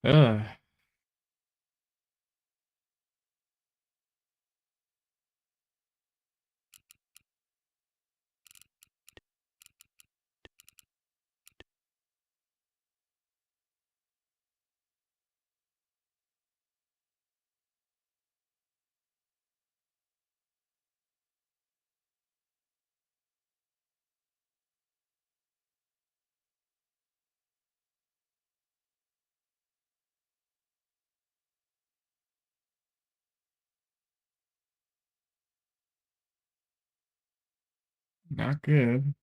Ugh. Not good.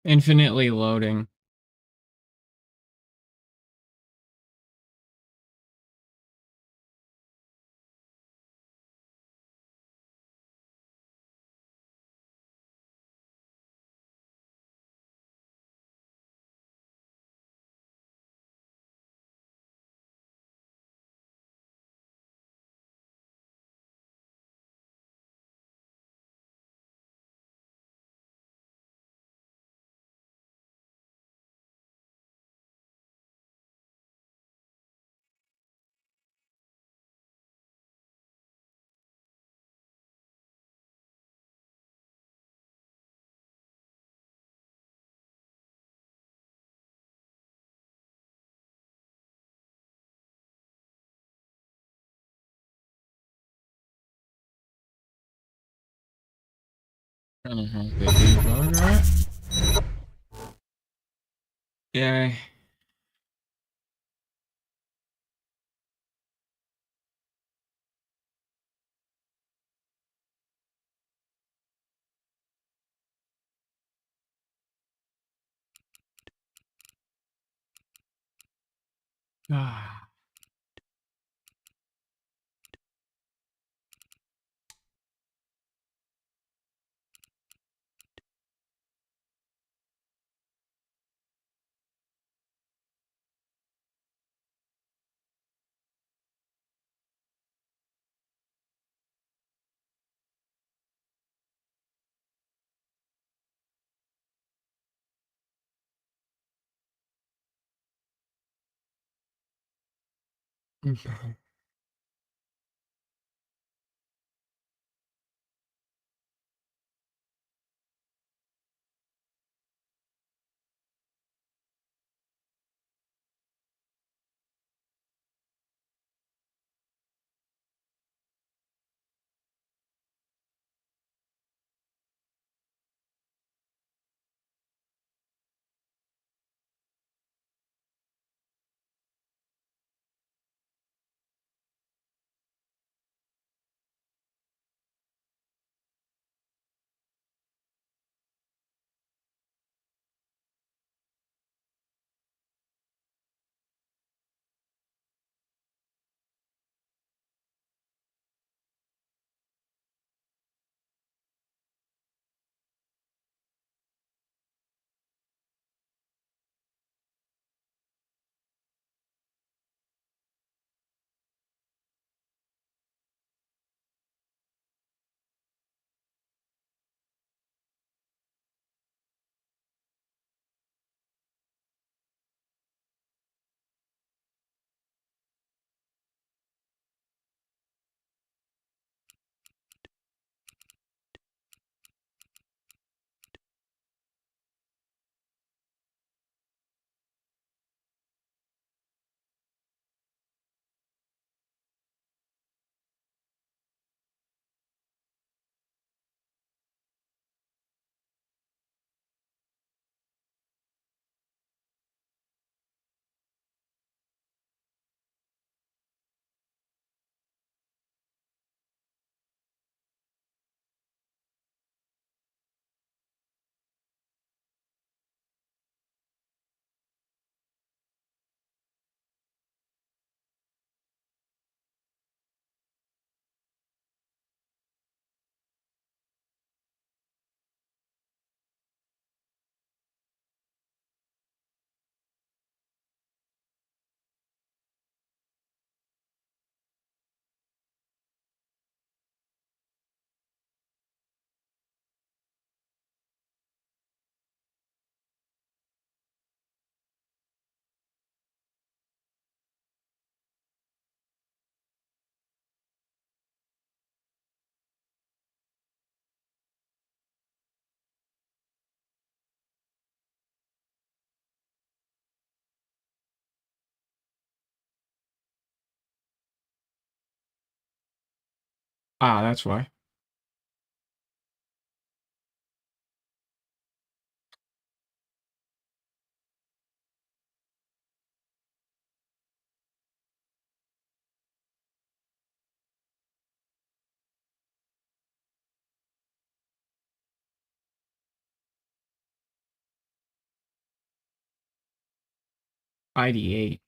Infinitely loading. Kind of how they debug that. Yeah. Ah. Ah, that's why. ID8.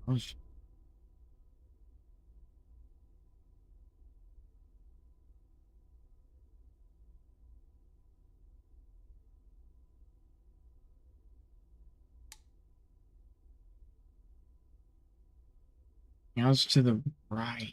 Gosh. Now it's to the right.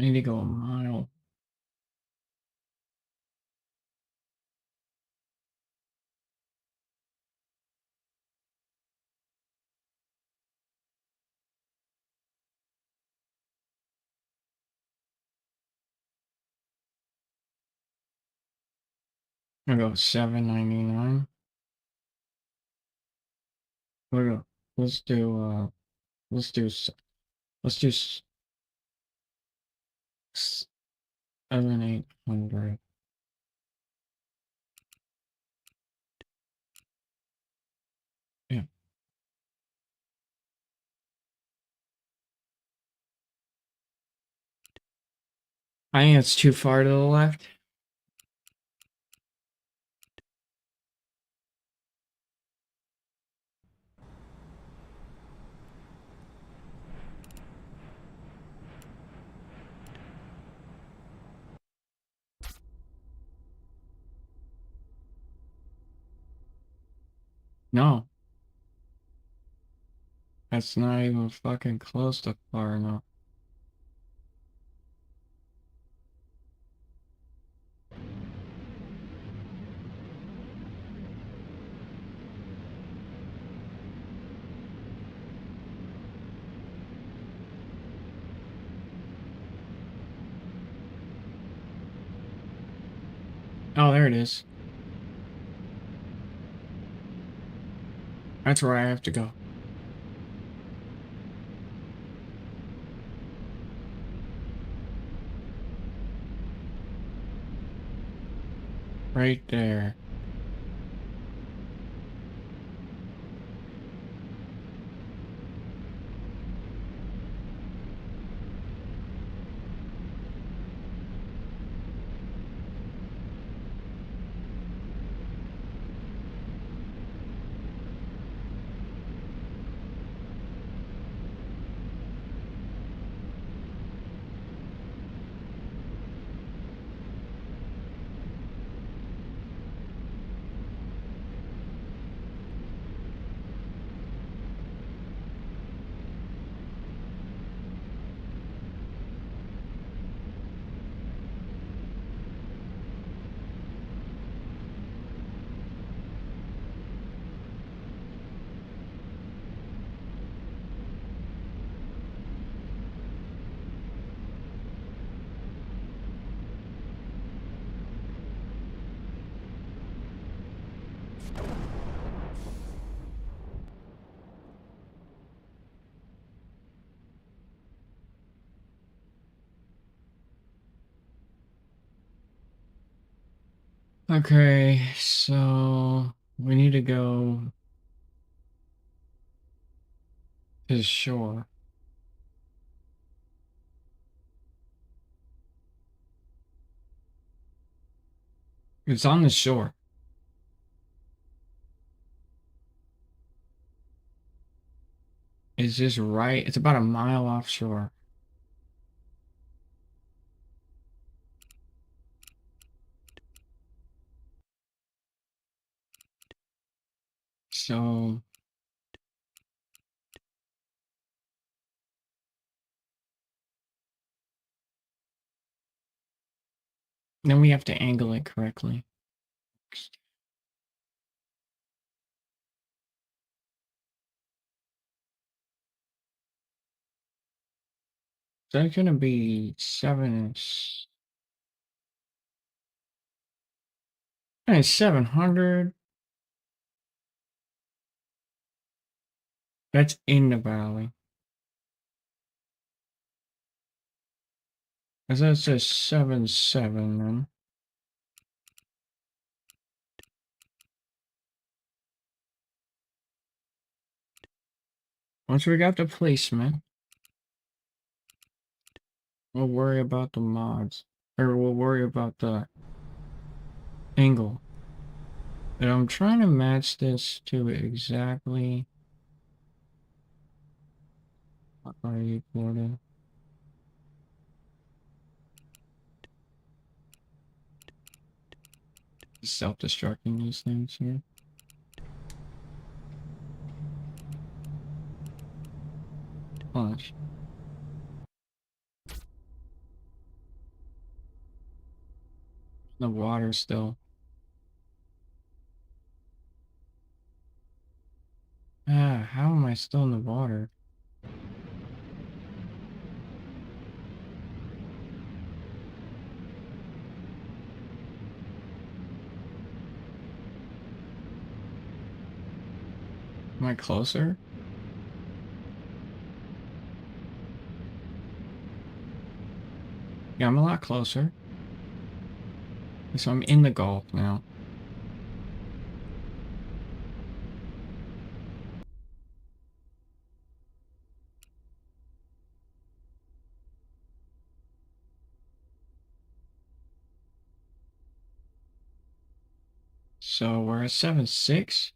I need to go a mile. I'm gonna go 7.99. We're gonna let's do let's do let's do 7,800. Yeah. I think it's too far to the left. No, that's not even fucking close to far enough. Oh, there it is. That's where I have to go. Right there. Okay, so we need to go to the shore. It's on the shore. It's just right. It's about a mile offshore. So then we have to angle it correctly. So that's gonna be 700. That's in the valley. As that says 7.7 then. Once we got the placement, we'll worry about the mods. Or we'll worry about the angle. And I'm trying to match this to exactly what are you quoted? Self-destructing these things here. Watch. The water still. How am I still in the water? Am I closer? Yeah, I'm a lot closer. So I'm in the Gulf now. So we're at 7-6.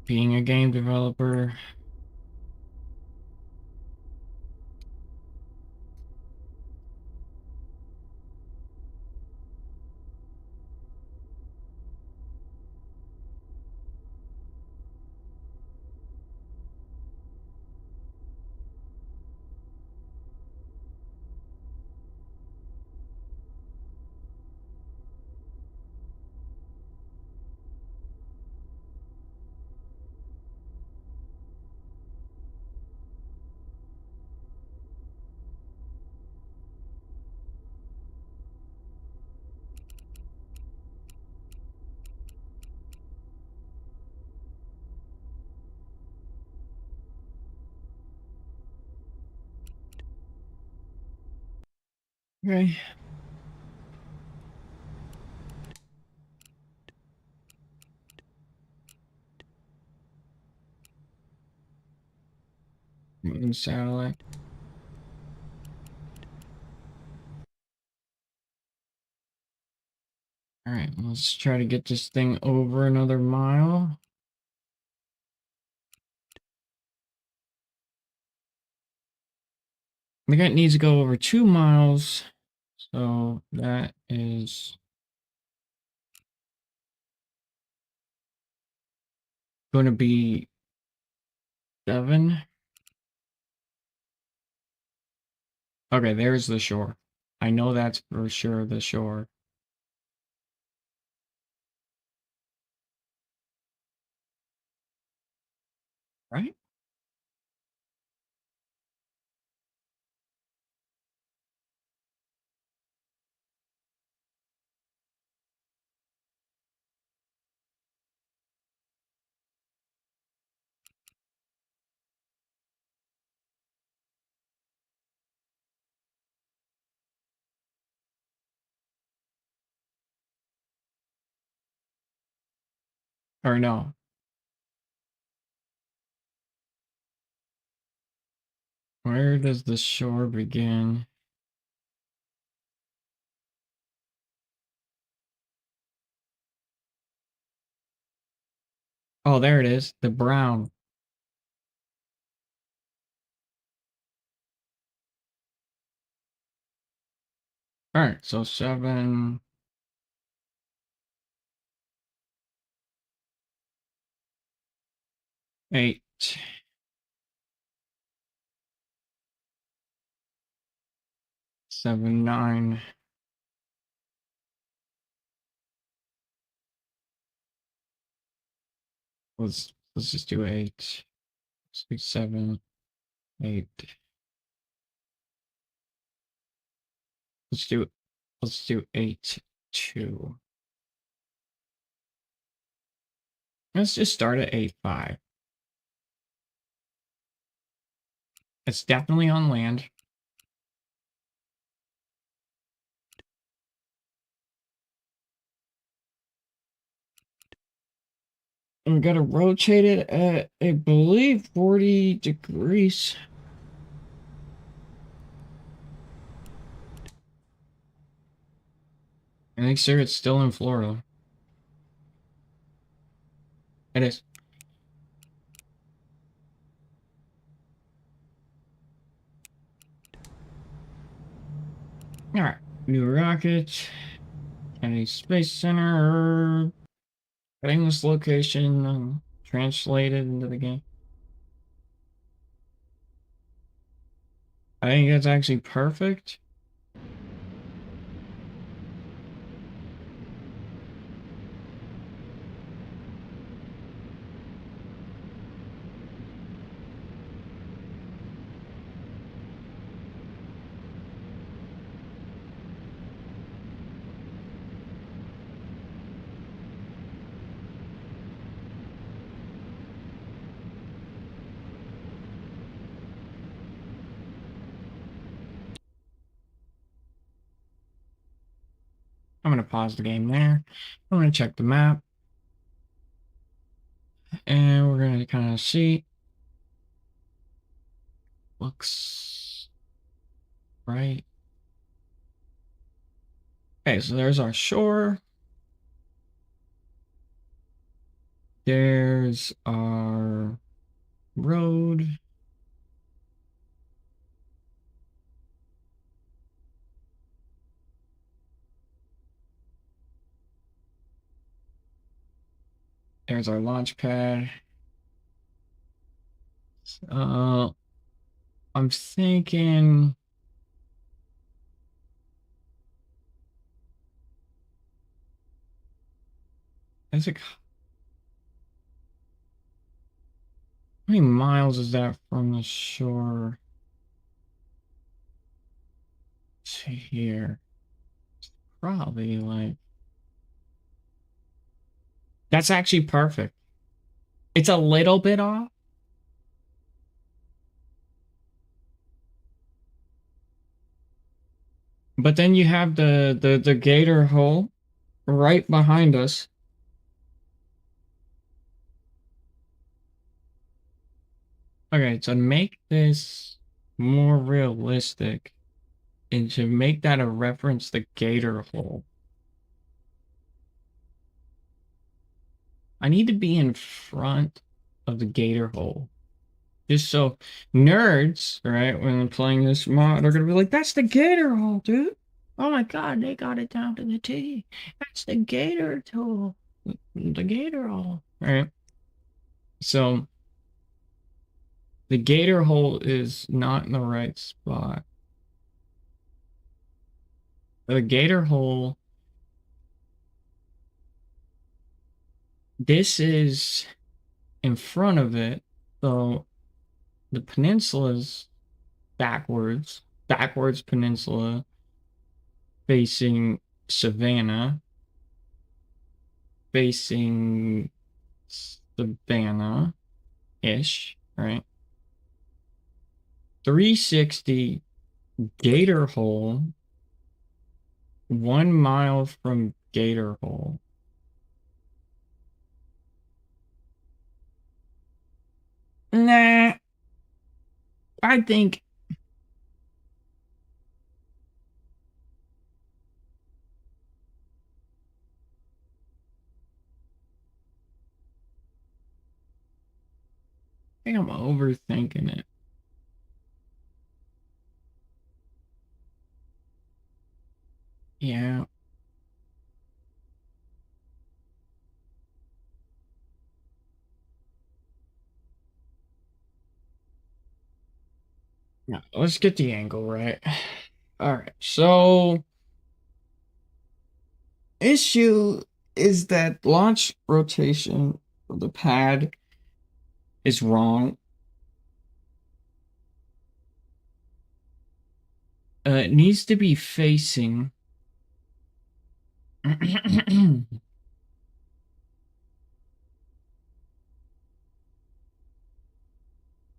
Being a game developer. Okay. Moon satellite. Alright, let's try to get this thing over another mile. I think it needs to go over 2 miles. So that is going to be 7. Okay, there's the shore. I know that's for sure the shore. Right? Or no. Where does the shore begin? Oh, there it is. The brown. All right, so 7, 8, 7, 9. Let's just do 8. Let's do 7, 8. Let's do let's do 8, 2. Let's just start at 8, 5. It's definitely on land. I'm gonna rotate it at, I believe, 40 degrees. I think, sir, it's still in Florida. It is. All right. New rocket. Kennedy Space Center. Getting this location translated into the game. I think that's actually perfect. I'm going to pause the game there. I'm going to check the map. And we're going to kind of see. Looks right. Okay, so there's our shore. There's our road. There's our launch pad. Uh, I'm thinking. Is it, how many miles is that from the shore to here? Probably like. That's actually perfect. It's a little bit off, but then you have the gator hole right behind us. Okay, to make this more realistic and to make that a reference the gator hole, I need to be in front of the gator hole. Just so nerds, right, when playing this mod, are gonna be like, that's the gator hole, dude. Oh my god, they got it down to the T. That's the gator hole. The gator hole. Right. So the gator hole is not in the right spot. The gator hole, this is in front of it. So the peninsula's backwards peninsula facing Savannah, facing Savannah-ish, right? 360 Gator Hole, 1 mile from Gator Hole. Nah, I think I'm overthinking it. Yeah. No, let's get the angle right. All right. So, issue is that launch rotation of the pad is wrong. It needs to be facing.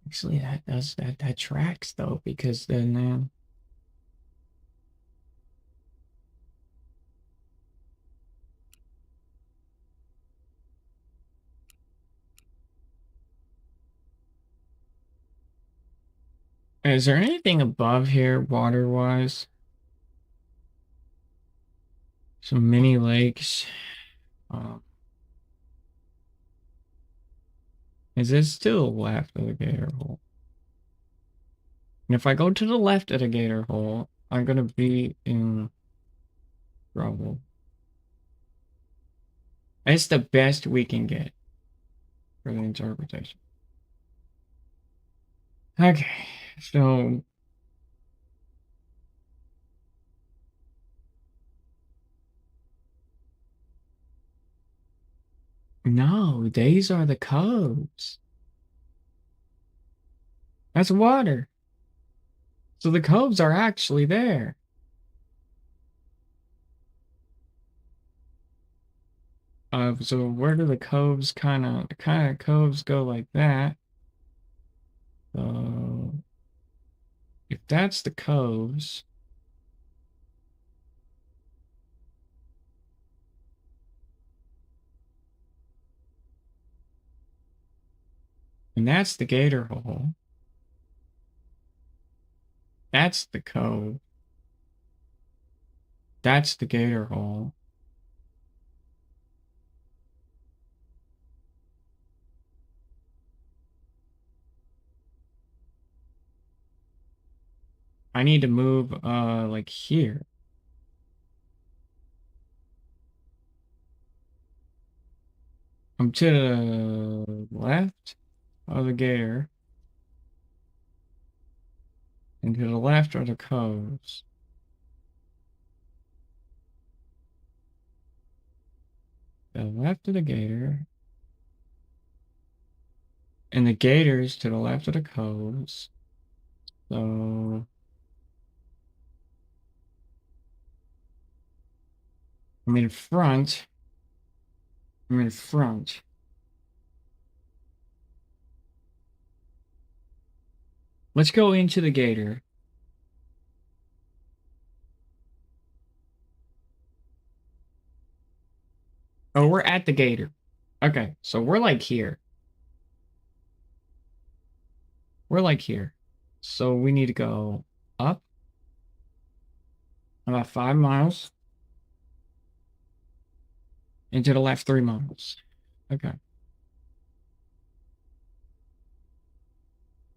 Actually, that tracks though, because then is there anything above here water wise? Some mini lakes. Um, is it still left of the gator hole? And if I go to the left of the gator hole, I'm gonna be in trouble. It's the best we can get for the interpretation. Okay, so no, these are the coves. That's water. So the coves are actually there. So where do the coves kind of coves go like that? So if that's the coves, and that's the gator hole. That's the cove. That's the gator hole. I need to move like here. I'm to the left of the gator, and to the left are the coves. The left of the gator, and the gators to the left of the coves. So I'm in front. I'm in front. Let's go into the gator. Oh, we're at the gator. Okay, so we're like here. We're like here. So we need to go up about 5 miles and to the left 3 miles. Okay.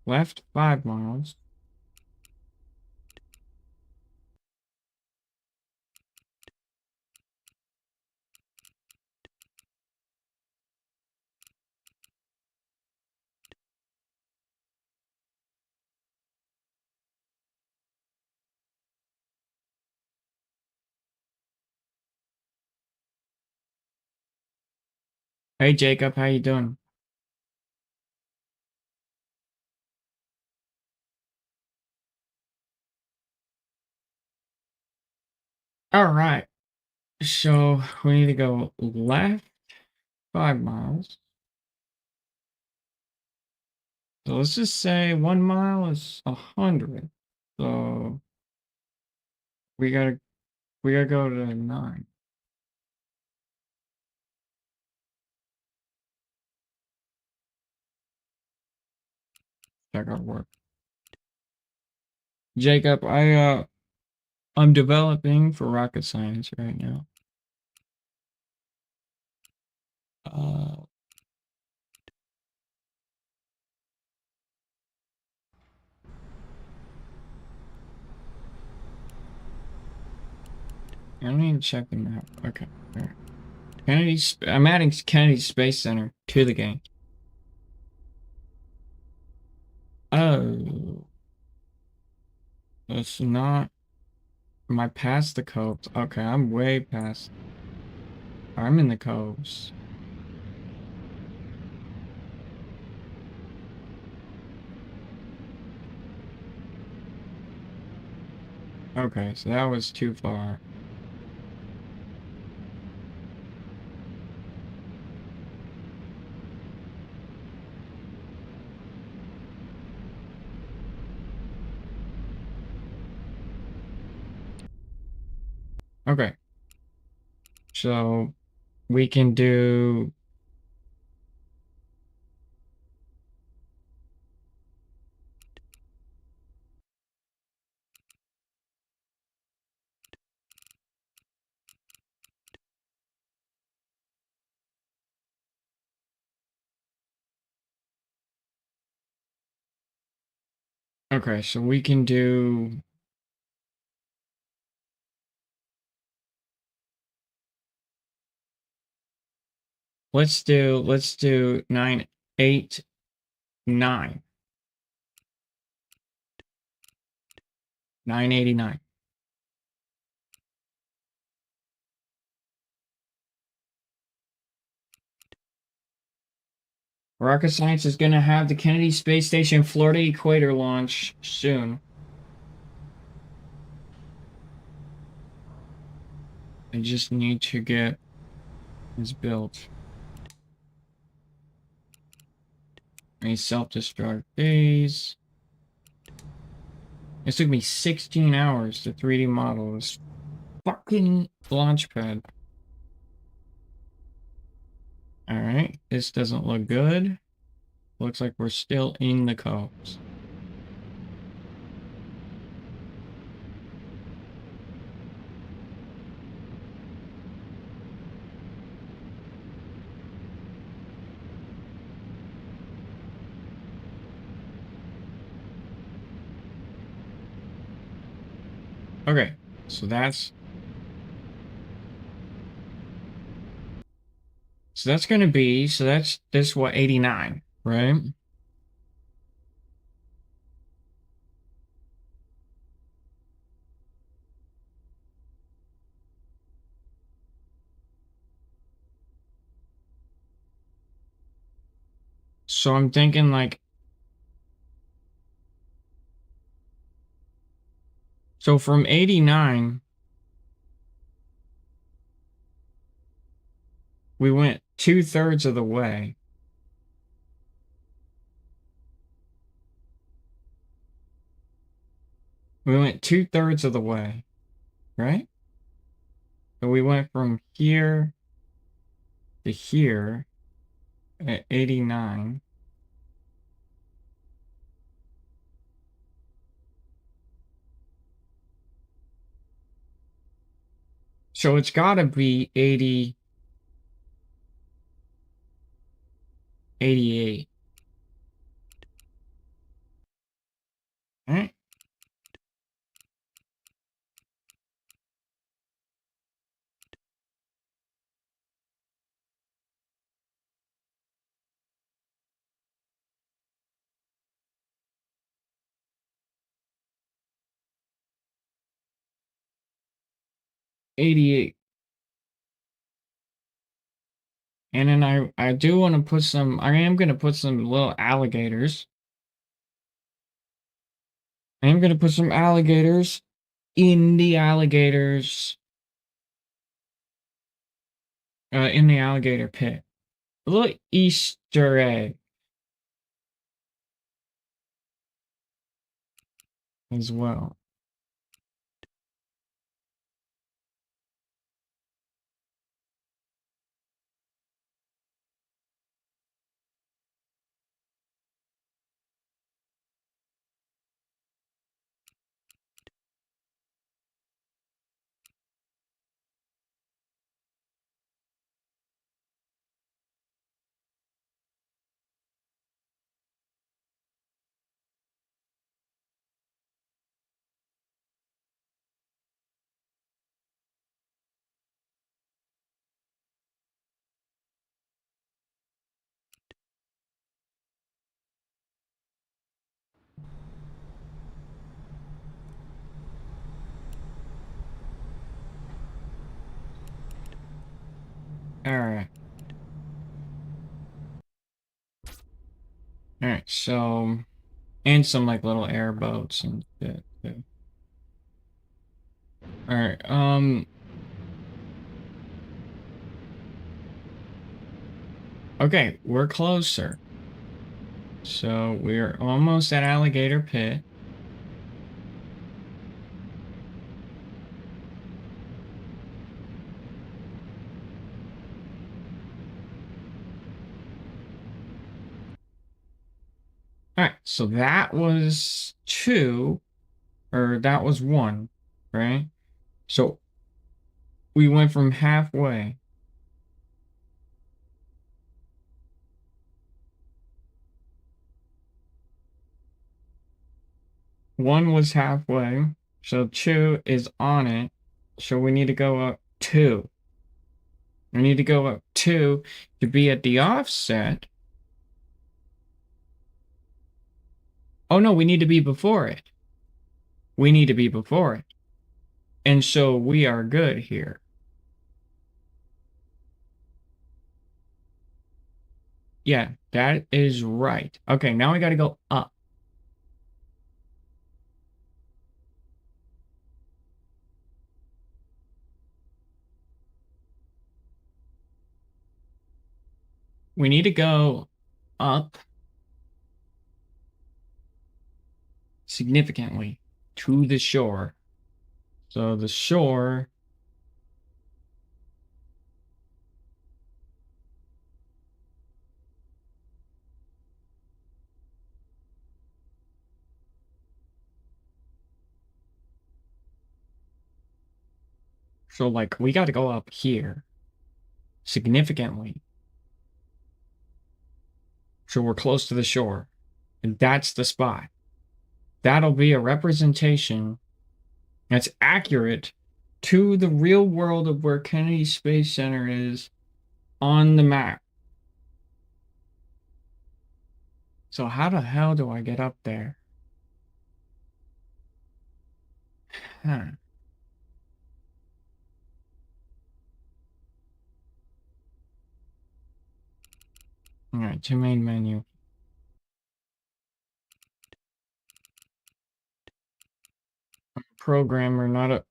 Left 5 miles. Hey Jacob, how you doing? All right. So we need to go left 5 miles. So let's just say 1 mile is 100. So we gotta we gotta go to 9. That gotta work. Jacob, I'm developing for rocket science right now. Uh, I need to check the map. Okay. All right. I'm adding Kennedy Space Center to the game. Oh, it's not. Am I past the coves? Okay, I'm way past. I'm in the coves. Okay, so that was too far. Okay, so we can do. Okay, so we can do. Let's do 989. 989. Rocket Science is gonna have the Kennedy Space Station Florida Equator launch soon. I just need to get this built. A self-destruct days. It took me 16 hours to 3D model this fucking launch pad. Alright, this doesn't look good. Looks like we're still in the coves. Okay, so that's gonna be, so that's this what, 89, right? So I'm thinking like, so from 89, we went 2/3 of the way. We went 2/3 of the way, right? So we went from here to here at 89. So it's gotta be 80, 88. Right? 88. And then I do want to put some, I am going to put some little alligators. I am going to put some alligators in the alligator pit. A little Easter egg as well. All right. All right. So, and some like little airboats and shit too. All right. Okay, we're closer. So we're almost at Alligator Pit. All right, so that was two, or that was one, right? So we went from halfway. One was halfway, so two is on it. So we need to go up two. We need to go up two to be at the offset. Oh no, we need to be before it. We need to be before it. And so we are good here. Yeah, that is right. Okay, now we got to go up. We need to go up significantly to the shore. So the shore, so like we got to go up here significantly. So we're close to the shore. And that's the spot. That'll be a representation that's accurate to the real world of where Kennedy Space Center is on the map. So how the hell do I get up there? Huh. All right, to main menu. I'm a programmer, not a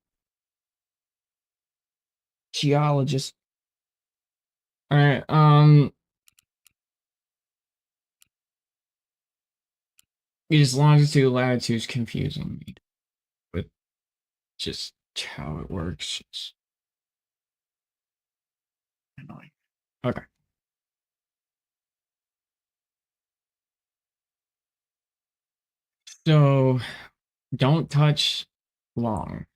geologist. All right, is longitude, latitude is confusing me with just how it works. It's annoying. Okay. So don't touch long.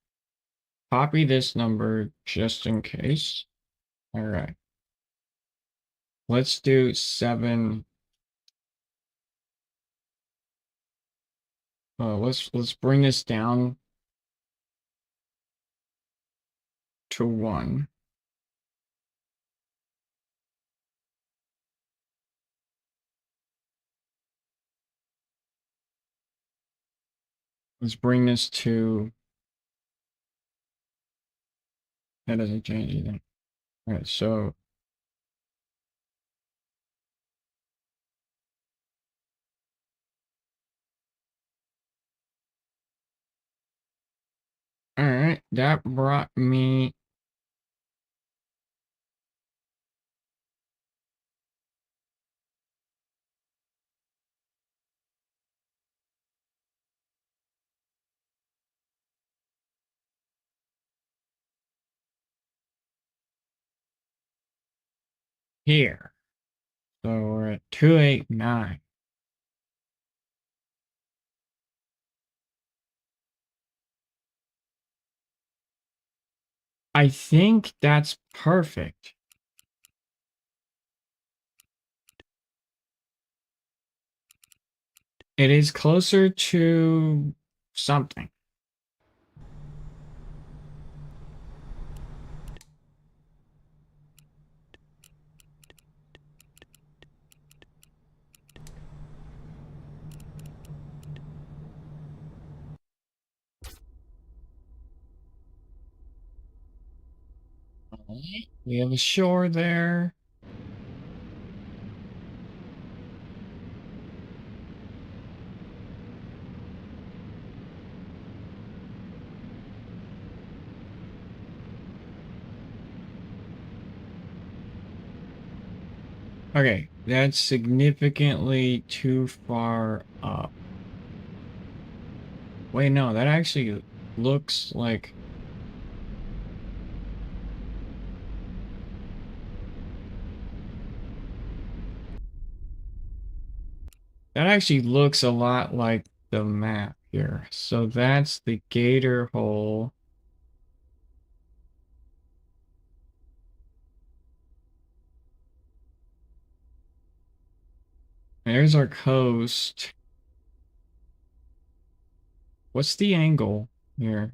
Copy this number just in case. All right. Let's do 7. Let's bring this down to 1. Let's bring this to, that doesn't change anything. All right, so all right, that brought me here. So we're at 289. I think that's perfect. It is closer to something. We have a shore there. Okay, that's significantly too far up. Wait, no, that actually looks like... That actually looks a lot like the map here. So that's the gator hole. There's our coast. What's the angle here?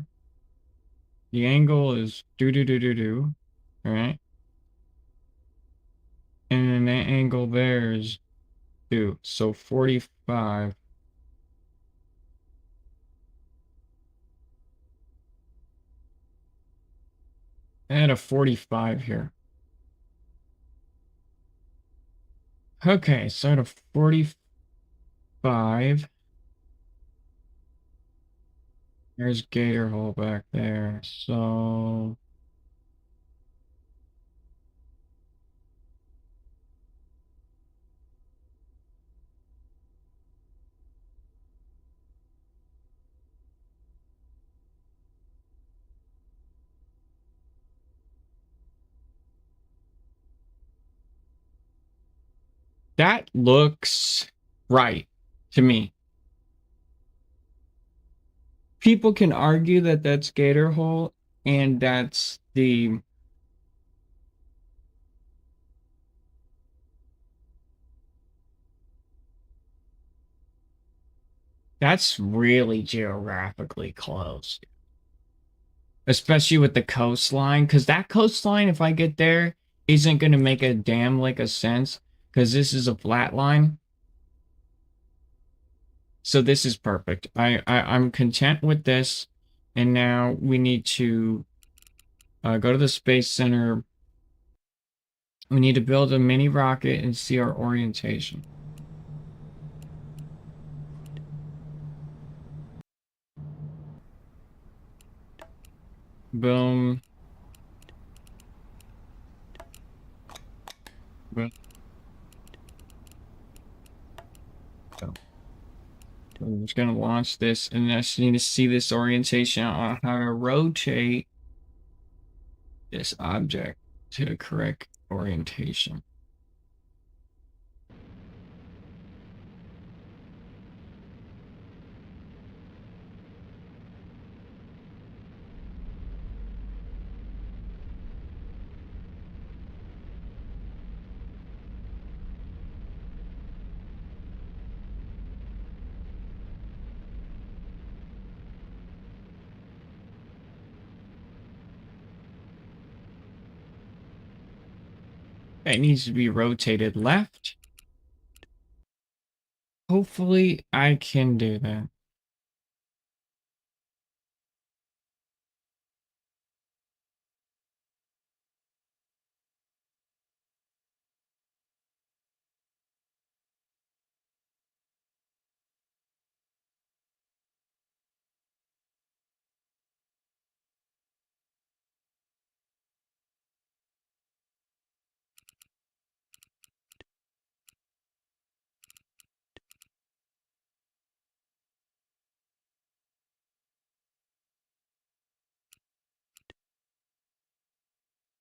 The angle is do. All right. And then that angle there is do. So 45. Add a 45 here. Okay, so at a 45. There's gator hole back there. So that looks right to me. People can argue that that's gator hole and that's really geographically close, especially with the coastline. Because that coastline, if I get there, isn't going to make a damn lick of sense because this is a flat line. So this is perfect. I'm content with this. And now we need to go to the Space Center. We need to build a mini rocket and see our orientation. Boom. Boom. So I'm just going to launch this, and I just need to see this orientation on how to rotate this object to the correct orientation. It needs to be rotated left. Hopefully, I can do that.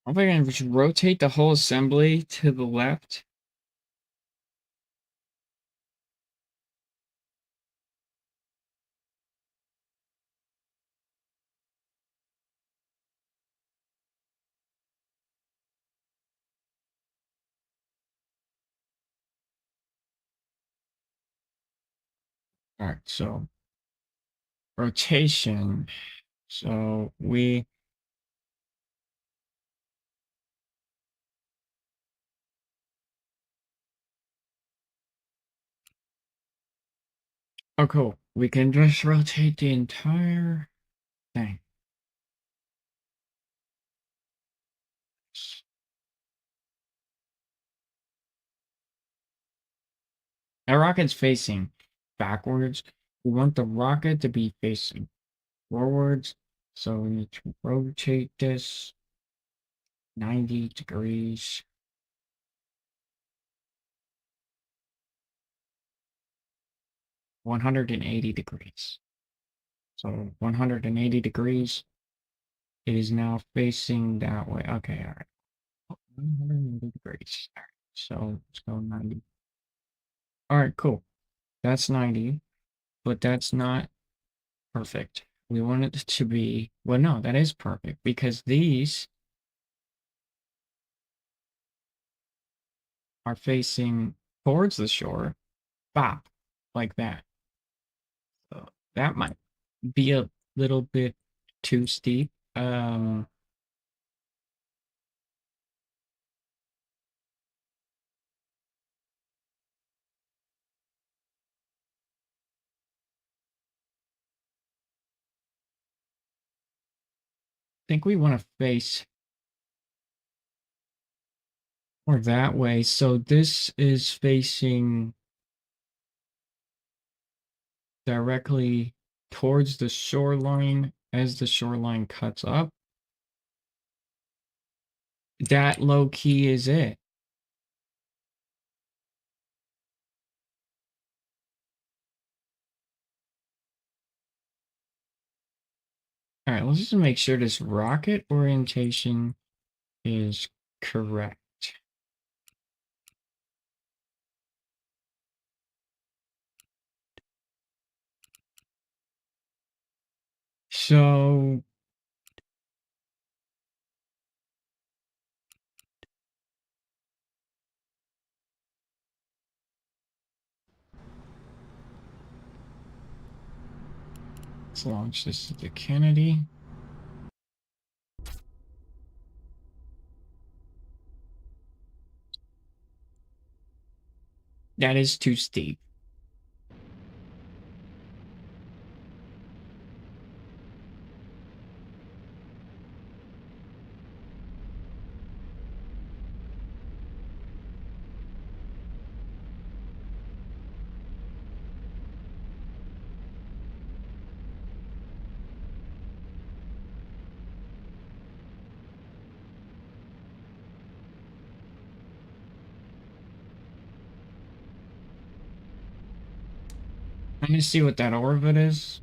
I think I should rotate the whole assembly to the left. All right, so rotation. So we... Oh, cool. We can just rotate the entire thing. That rocket's facing backwards. We want the rocket to be facing forwards. So we need to rotate this 90 degrees. 180 degrees. So 180 degrees. It is now facing that way. Okay, all right. 180 degrees. All right. So let's go 90. All right, cool. That's 90, but that's not perfect. We want it to be, well, no, that is perfect because these are facing towards the shore, bop, like that. So that might be a little bit too steep. I think we want to face more that way. So this is facing directly towards the shoreline as the shoreline cuts up. That low key is it. All right, let's just make sure this rocket orientation is correct. So let's launch this to Kennedy. That is too steep. Let me see what that orbit is.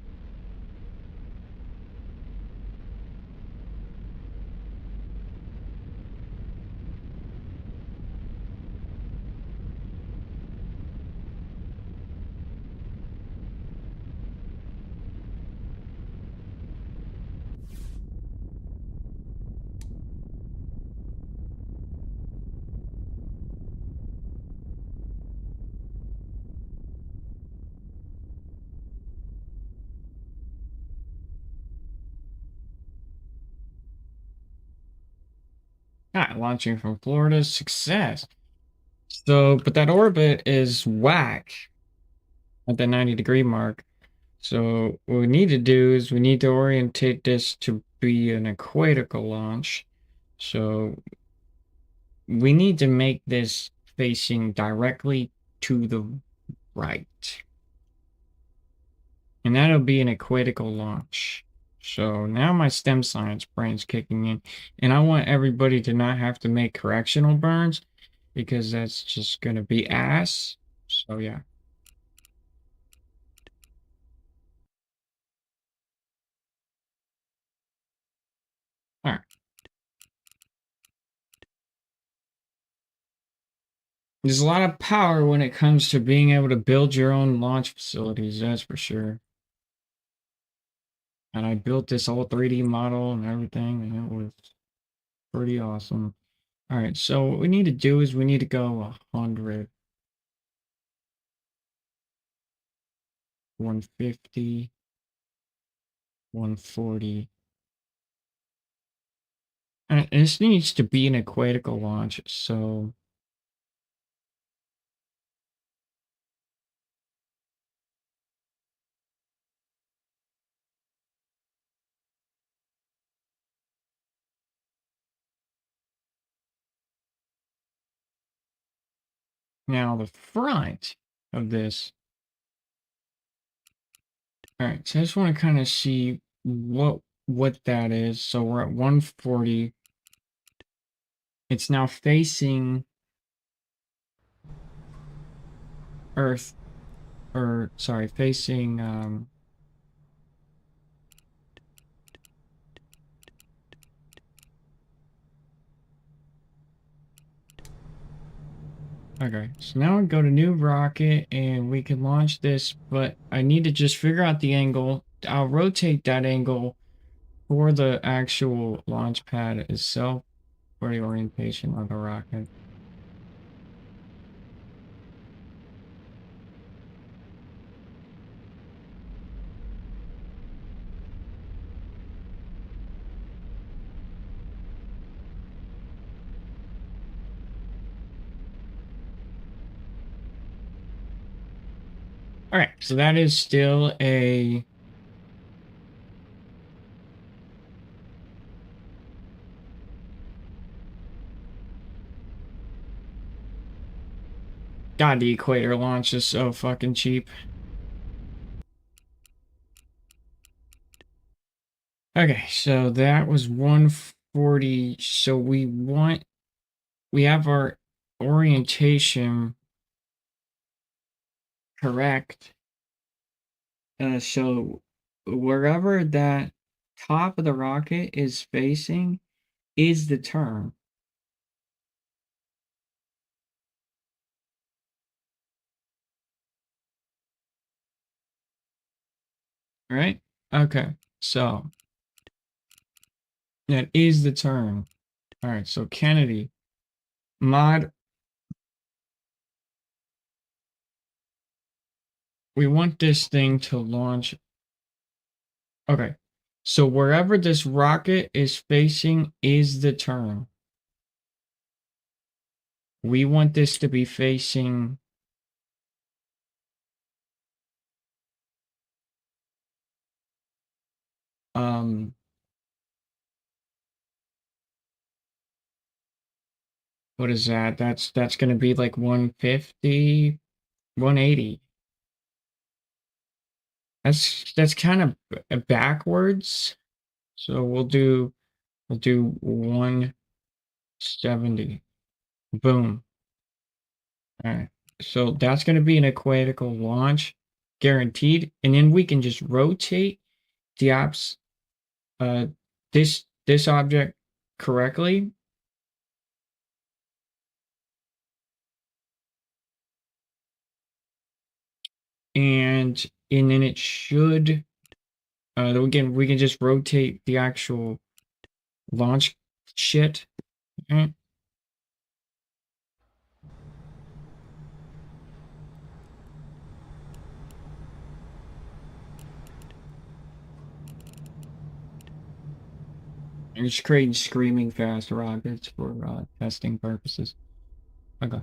Ah, launching from Florida, success. So, but that orbit is whack at the 90-degree mark. So what we need to do is we need to orientate this to be an equatorial launch. So we need to make this facing directly to the right. And that'll be an equatorial launch. So now my STEM science brain's kicking in. And I want everybody to not have to make correctional burns because that's just going to be ass. So yeah. All right. There's a lot of power when it comes to being able to build your own launch facilities, that's for sure. And I built this whole 3D model and everything, and it was pretty awesome. All right, so what we need to do is we need to go 100, 150, 140. And this needs to be an equatorial launch, so now the front. of this. All right, so I just want to kind of see what that is. So we're at 140. It's now facing Earth, or sorry, facing okay, so now we go to new rocket and we can launch this, but I need to just figure out the angle. I'll rotate that angle for the actual launch pad itself for the orientation of the rocket. All right, so that is still a God, the equator launch is so fucking cheap. Okay, so that was 140. So we have our orientation correct. So wherever that top of the rocket is facing is the turn, right? Okay, so that is the turn. All right, so Kennedy, mod, we want this thing to launch. Okay, so wherever this rocket is facing is the turn. We want this to be facing um what is that? That's going to be like 150, 180. That's kind of backwards. So we'll do 170. Boom. All right. So that's going to be an equatorial launch guaranteed, and then we can just rotate the apps uh this object correctly, and then it should we can just rotate the actual launch shit. Right? And just creating screaming fast rockets for testing purposes. Okay.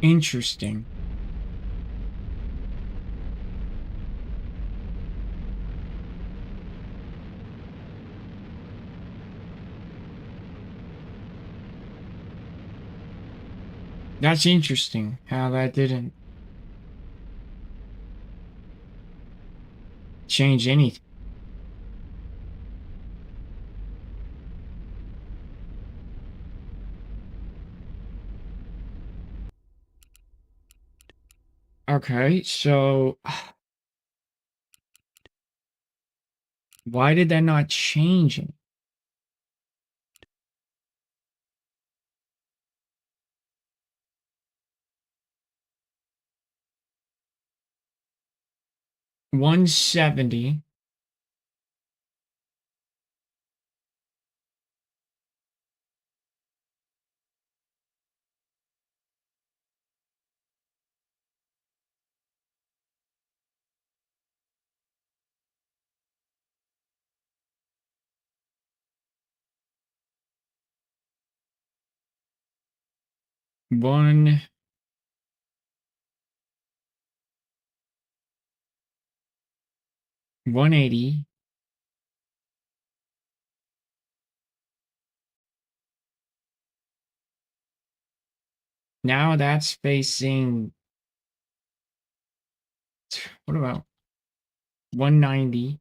Interesting. That's interesting how that didn't change anything. Okay, so why did that not change it? 170. One 180. Now that's facing, what about 190?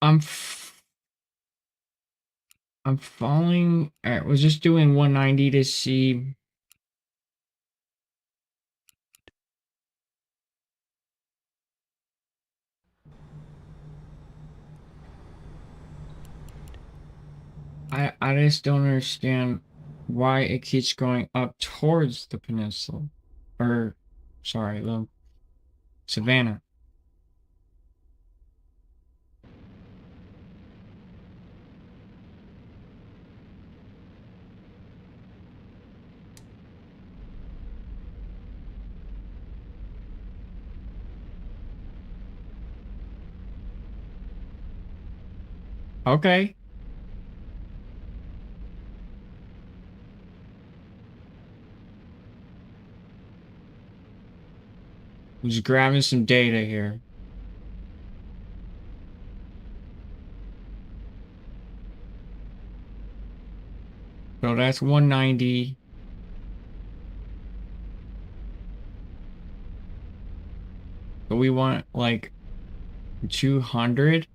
I'm I'm falling. I was just doing 190 to see. I just don't understand why it keeps going up towards the peninsula. Or sorry, the savannah. Okay. Just grabbing some data here. So that's 190. But we want like 200.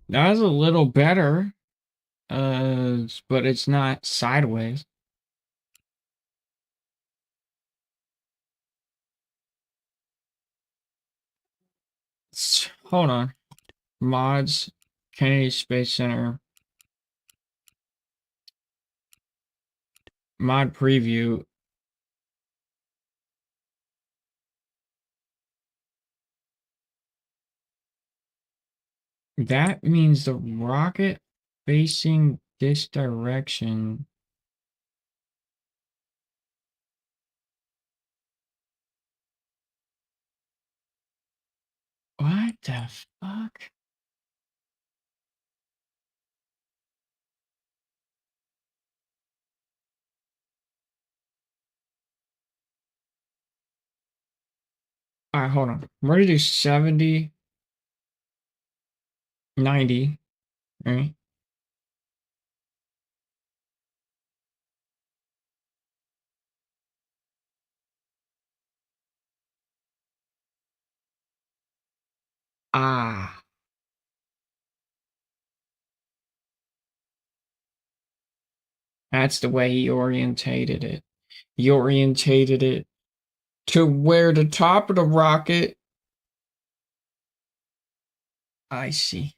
That's a little better. But it's not sideways. Hold on. Mods, Kennedy Space Center, mod preview. That means the rocket facing this direction. What the fuck? All right, hold on. We're gonna do 70, 90, right? Ah, that's the way he orientated it. He orientated it to where the top of the rocket. I see.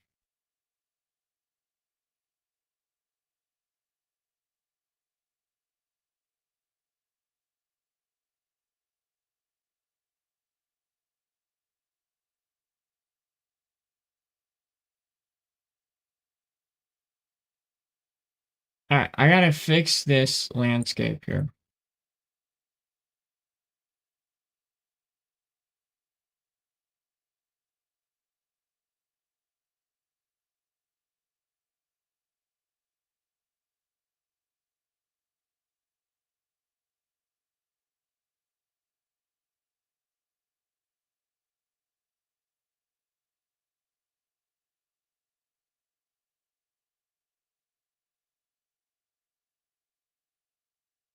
All right, I gotta fix this landscape here.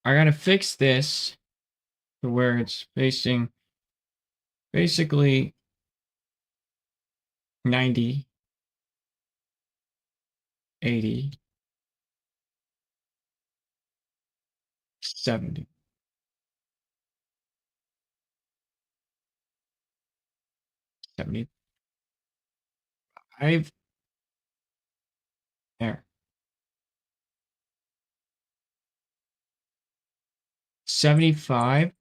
I gotta fix this to where it's facing basically 90, 80, 70, 75. There. 75.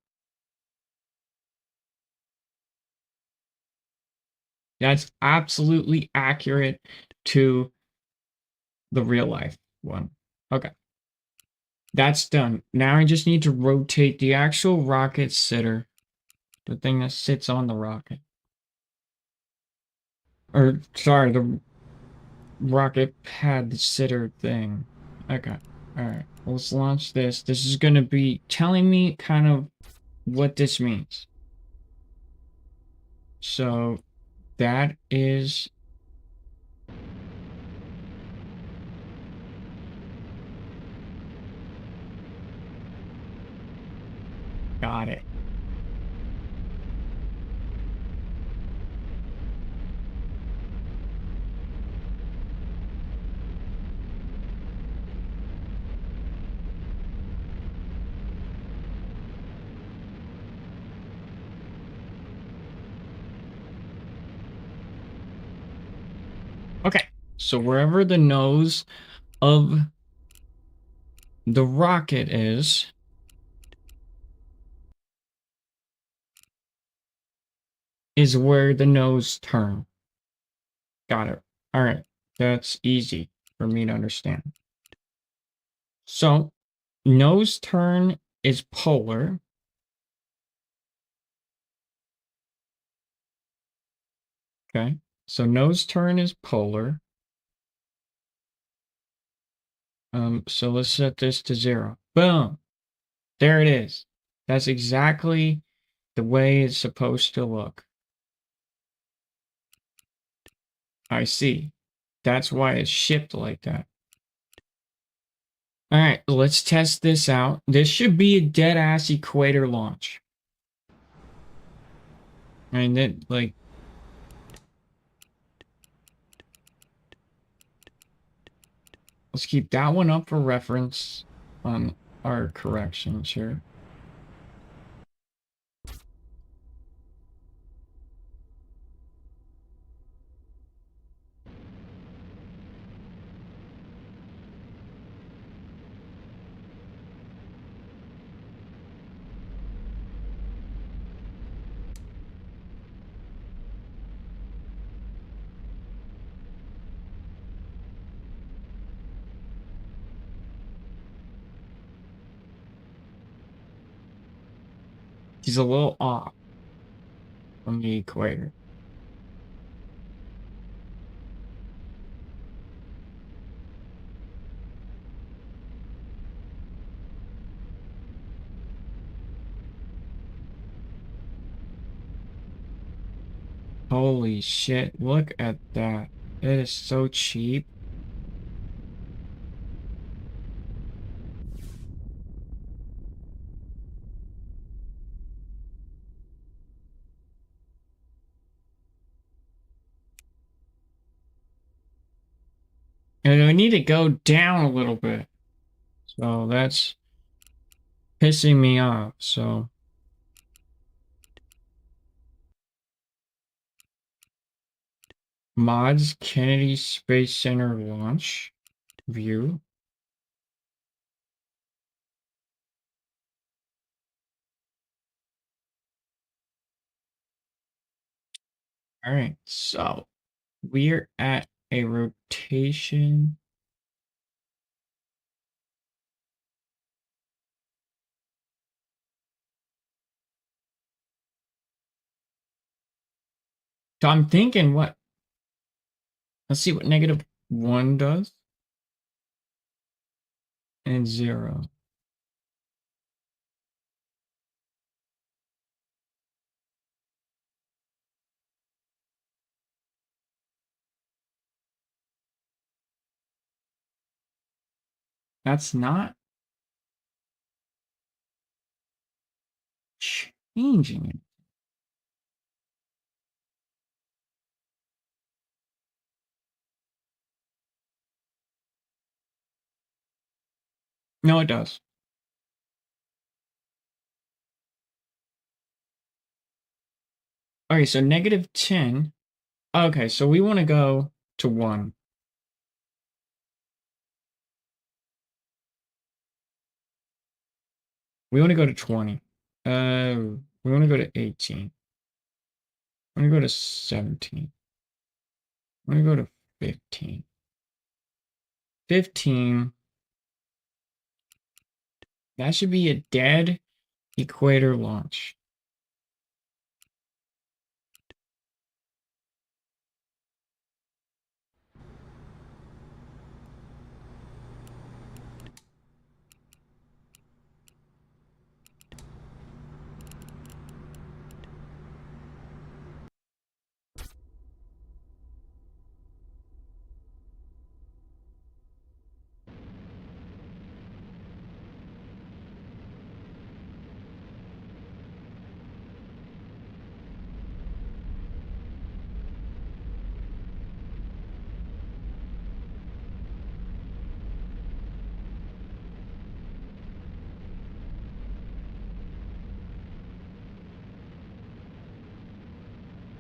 That's absolutely accurate to The real life one. Okay. That's done. Now I just need to rotate the actual rocket sitter, the thing that sits on the rocket. Or, sorry, the rocket pad sitter thing. Okay. All right. Let's launch this. This is going to be telling me kind of what this means. So that is got it. Okay. So wherever the nose of the rocket is where the nose turn. Got it. All right. That's easy for me to understand. So nose turn is polar. Okay. So nose turn is polar. So let's set this to 0. Boom. There it is. That's exactly the way it's supposed to look. I see. That's why it's shipped like that. All right, let's test this out. This should be a dead ass equator launch. And then, like, let's keep that one up for reference on our corrections here. He's a little off from the equator. Holy shit, look at that. It is so cheap. And I need to go down a little bit. So that's pissing me off. So mods Kennedy Space Center launch view. All right, so we're at a rotation. So I'm thinking what? Let's see what -1 does. And 0. That's not changing it. No, it does. Okay, so -10. Okay, so we want to go to 1. We want to go to 20. We want to go to 18. I want to go to 17. I want to go to 15. 15. That should be a dead equator launch.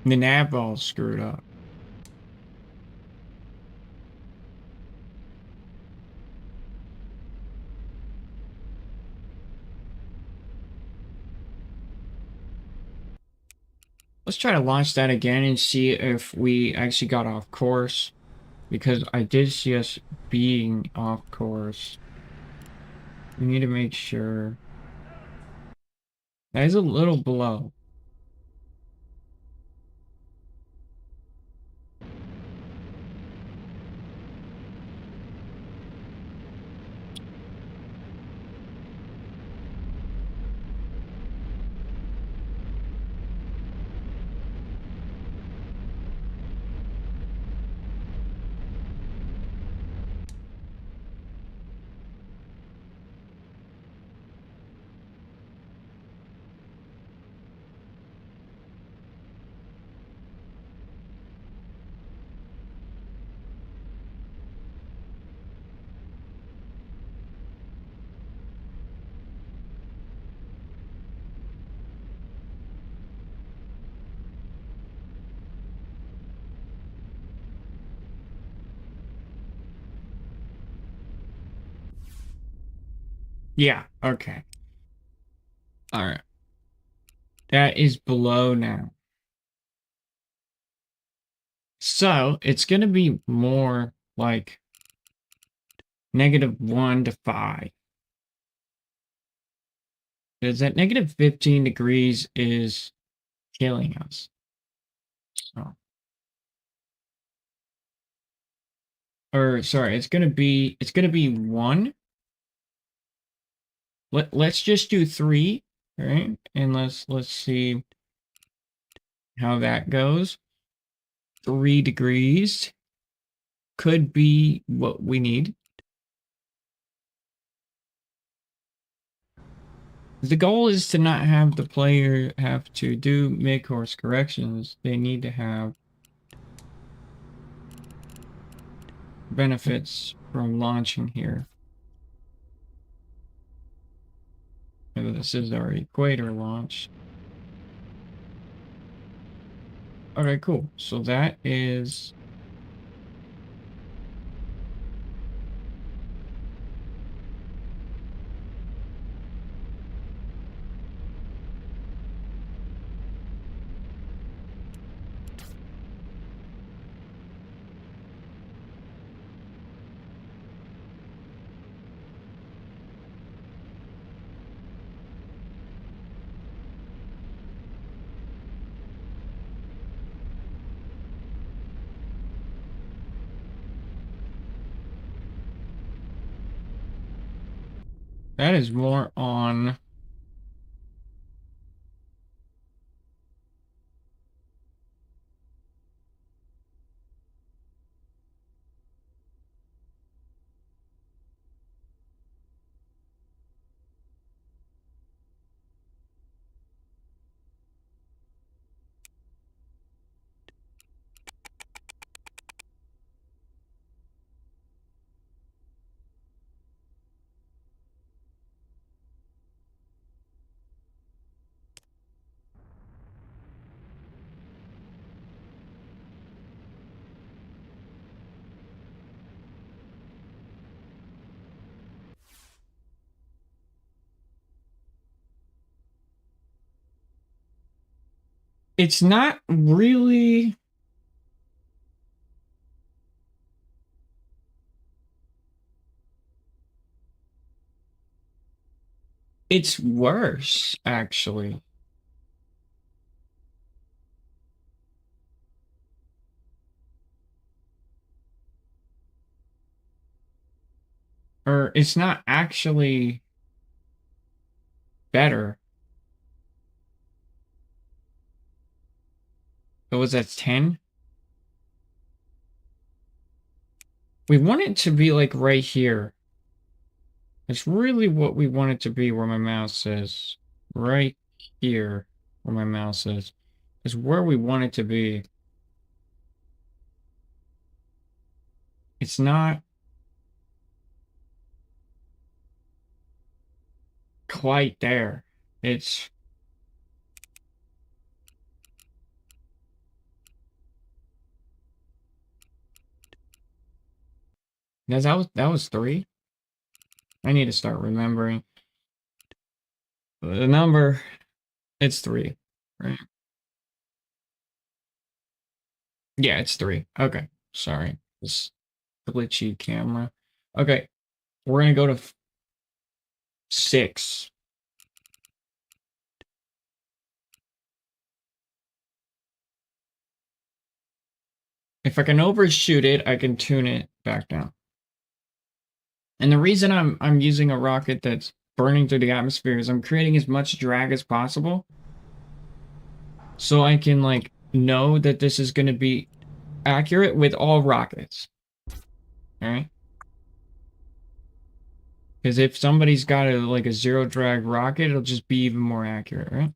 The nav ball's screwed up. Let's try to launch that again and see if we actually got off course. Because I did see us being off course. We need to make sure. That is a little below. Yeah, okay. All right. That is below now. So it's going to be more like -1 to 5. Because that -15 degrees is killing us. So, or sorry, it's going to be 1. Let's just do 3, right? And let's see how that goes. 3 degrees could be what we need. The goal is to not have the player have to do mid-course corrections. They need to have benefits from launching here. And this is our equator launch. Okay, cool. So that is that is more on it's not really It's worse, actually. Or it's not actually better. It was at 10. We want it to be like right here. It's really what we want it to be where my mouse is. Right here where my mouse is where we want it to be. It's not quite there. It's that was 3. I need to start remembering the number. It's 3, right? Yeah, it's 3. Okay, sorry. This glitchy camera. Okay, we're gonna go to 6. If I can overshoot it, I can tune it back down. And the reason I'm using a rocket that's burning through the atmosphere is I'm creating as much drag as possible, so I can like know that this is going to be accurate with all rockets. All right? Because if somebody's got like a zero drag rocket, it'll just be even more accurate, right?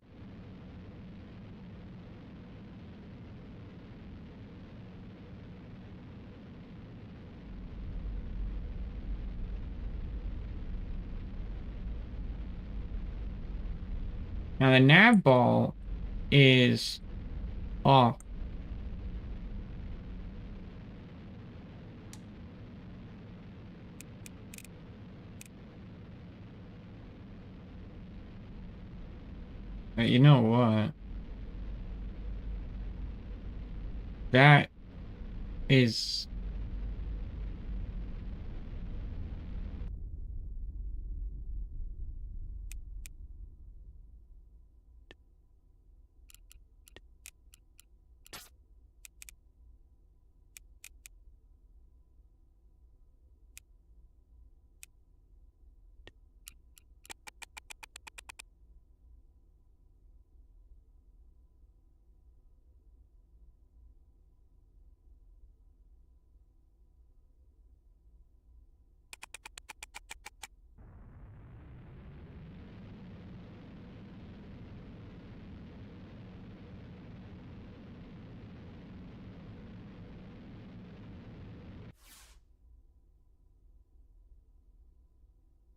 Now the nav ball is off. You know what? That is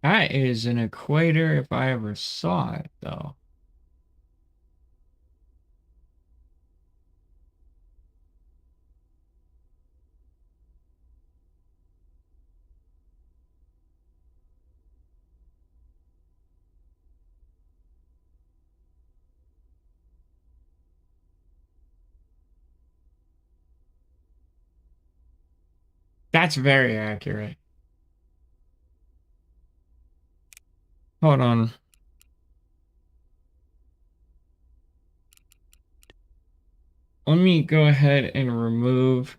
that is an equator if I ever saw it, though. That's very accurate. Hold on. Let me go ahead and remove.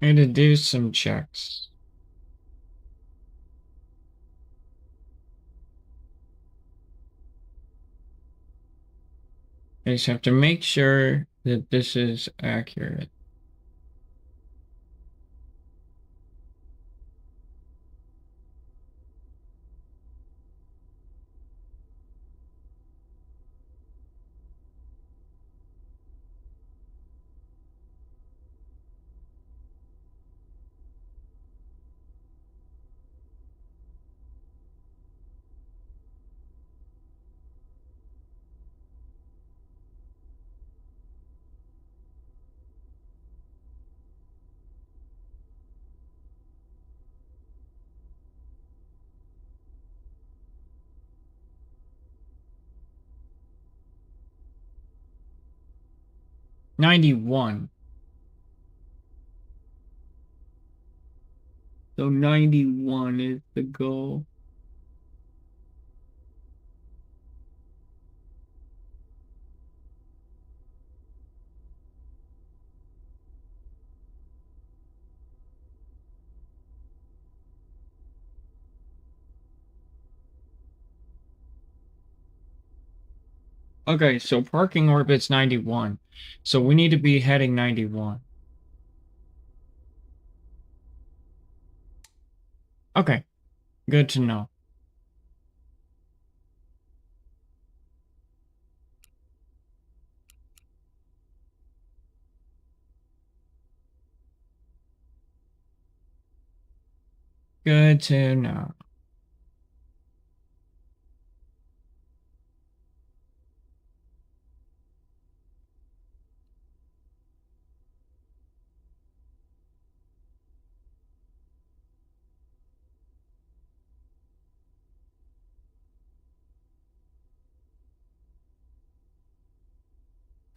I had to do some checks. I just have to make sure that this is accurate. $91. So 91 is the goal. Okay, so parking orbit's 91. So we need to be heading 91. Okay, good to know. Good to know.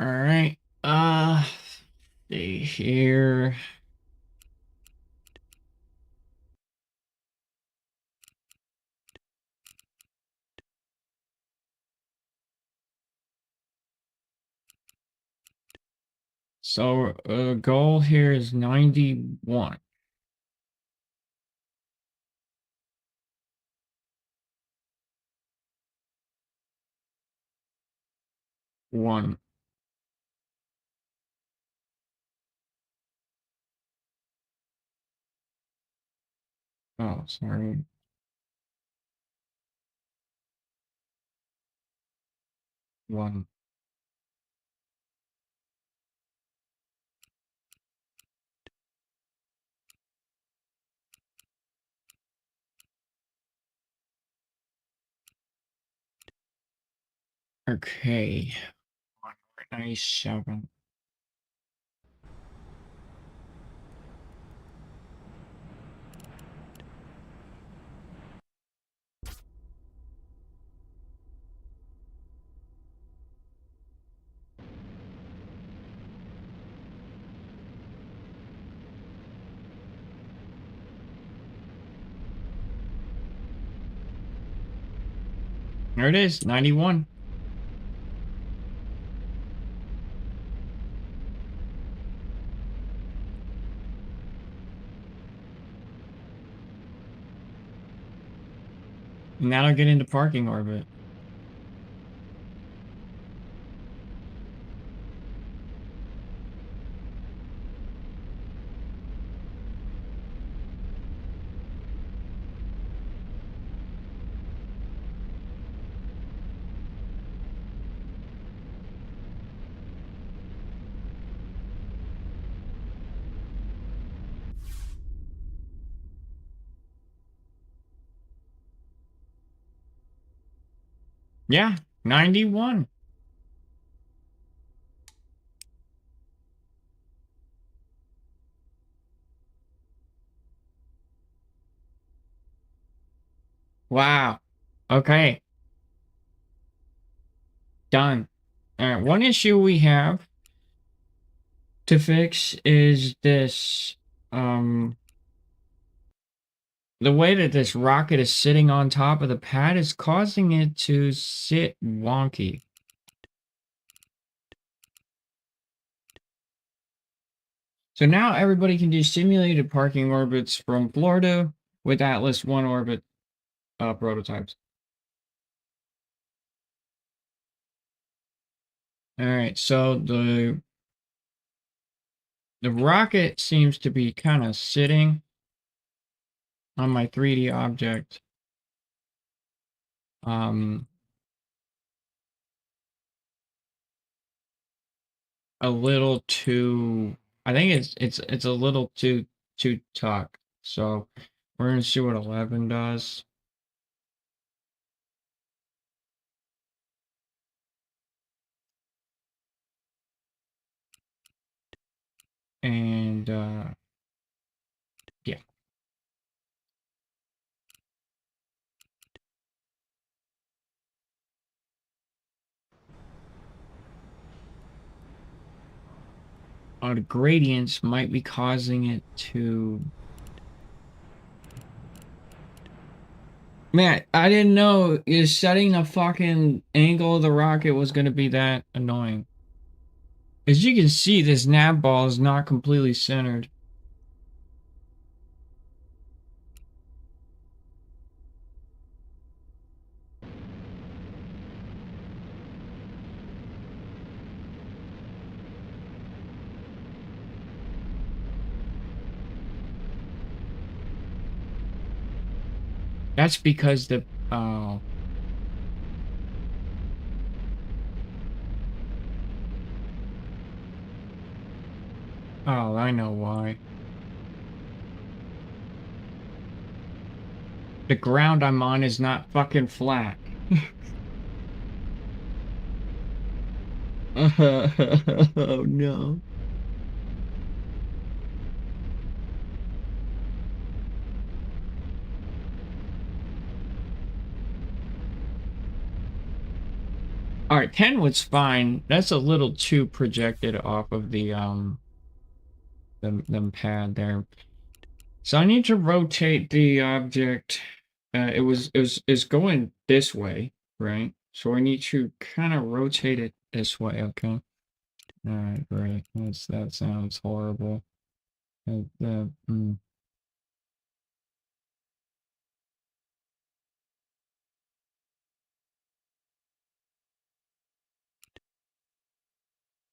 All right. See here. So goal here is 91. One. Oh, sorry. One. Okay. 97. There it is, 91. Now I'll get into parking orbit. Yeah, 91. Wow. Okay, done. All right, one issue we have to fix is this. The way that this rocket is sitting on top of the pad is causing it to sit wonky. So now everybody can do simulated parking orbits from Florida with Atlas 1 orbit prototypes. All right, so the rocket seems to be kind of sitting on my 3D object. A little too. I think it's a little too tucked. So we're gonna see what 11 does. And yeah. The gradients might be causing it to. Man, I didn't know is setting the fucking angle of the rocket was gonna be that annoying. As you can see, this nav ball is not completely centered. That's because the oh. Oh, I know why. The ground I'm on is not fucking flat. Oh no. All right, 10 was fine. That's a little too projected off of the them pad there. So I need to rotate the object. It's going this way, right? So I need to kind of rotate it this way, okay? All right, great. That sounds horrible. Mm.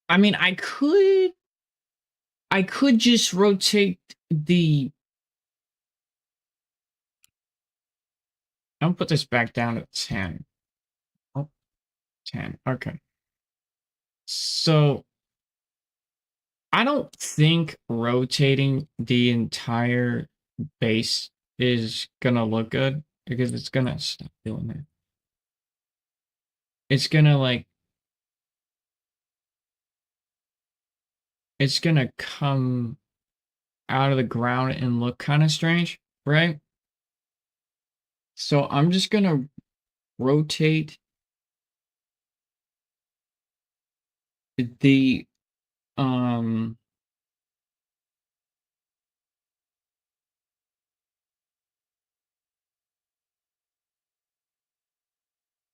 I mean, I could just rotate the. I'll put this back down at 10. Oh, 10. Okay. So I don't think rotating the entire base is gonna look good because it's gonna stop doing that. It's gonna like it's gonna come out of the ground and look kind of strange, right? So I'm just gonna rotate the um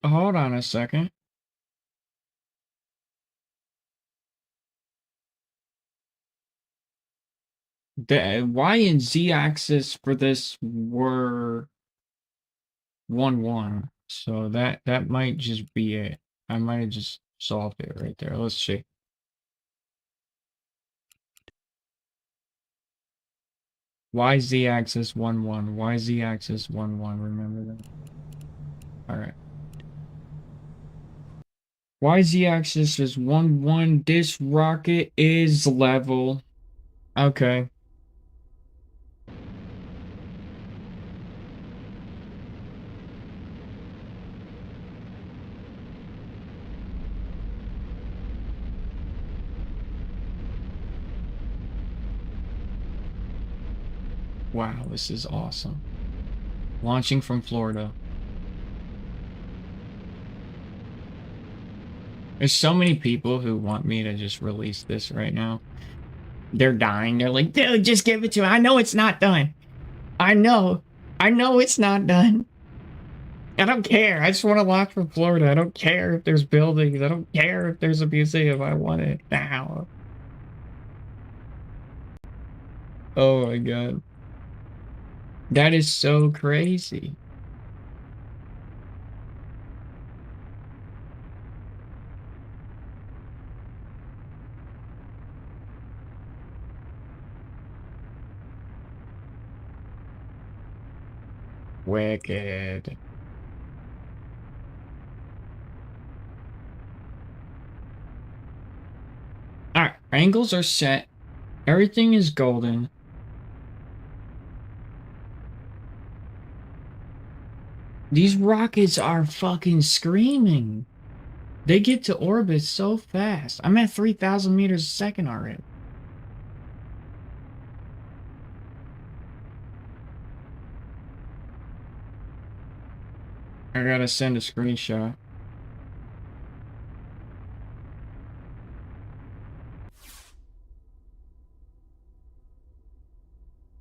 hold on a second. The Y and Z axis for this were 1 1. So that might just be it. I might have just solved it right there. Let's see. YZ axis 1 1. YZ axis 1 1. Remember that. Alright. YZ axis is 1 1. This rocket is level. Okay. Wow, this is awesome. Launching from Florida. There's so many people who want me to just release this right now. They're dying. They're like, dude, just give it to me. I know it's not done. I know. I know it's not done. I don't care. I just want to launch from Florida. I don't care if there's buildings. I don't care if there's a museum. I want it now. Oh my God. That is so crazy. Wicked. All right, angles are set. Everything is golden. These rockets are fucking screaming. They get to orbit so fast. I'm at 3,000 meters a second already. I gotta send a screenshot.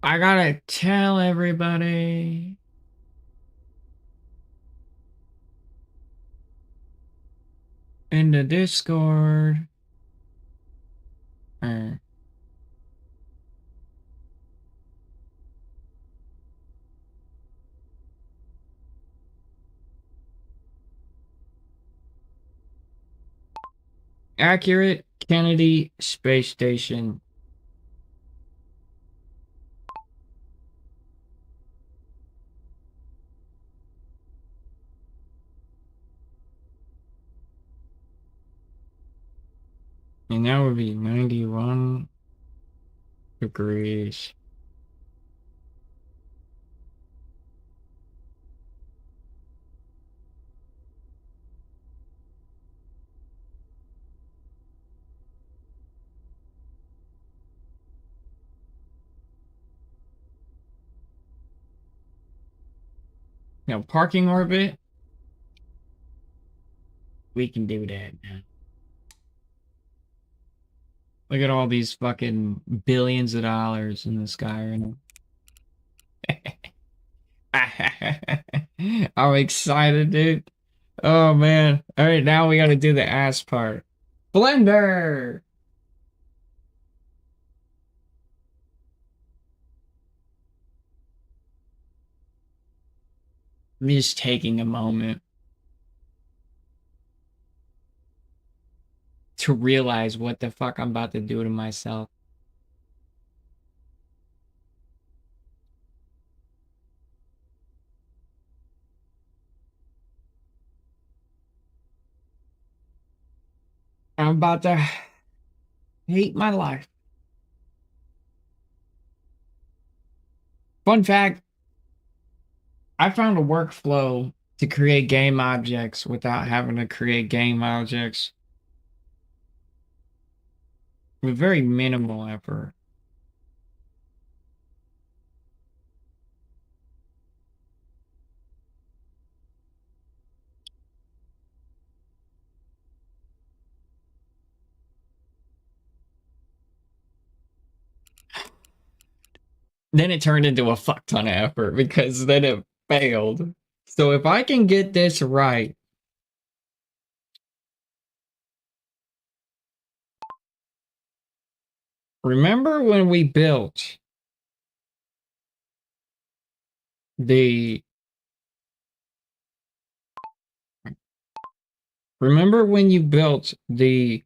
I gotta tell everybody. In the Discord. Uh, accurate Kennedy Space Station. And that would be 91 degrees. Now, parking orbit, we can do that now. Look at all these fucking billions of dollars in the sky right now. I'm excited, dude. Oh man. All right, now we gotta do the ass part. Blender! I'm just taking a moment to realize what the fuck I'm about to do to myself. I'm about to hate my life. Fun fact, I found a workflow to create game objects without having to create game objects with very minimal effort. Then it turned into a fuck ton of effort because then it failed. So if I can get this right, remember when we built the remember when you built the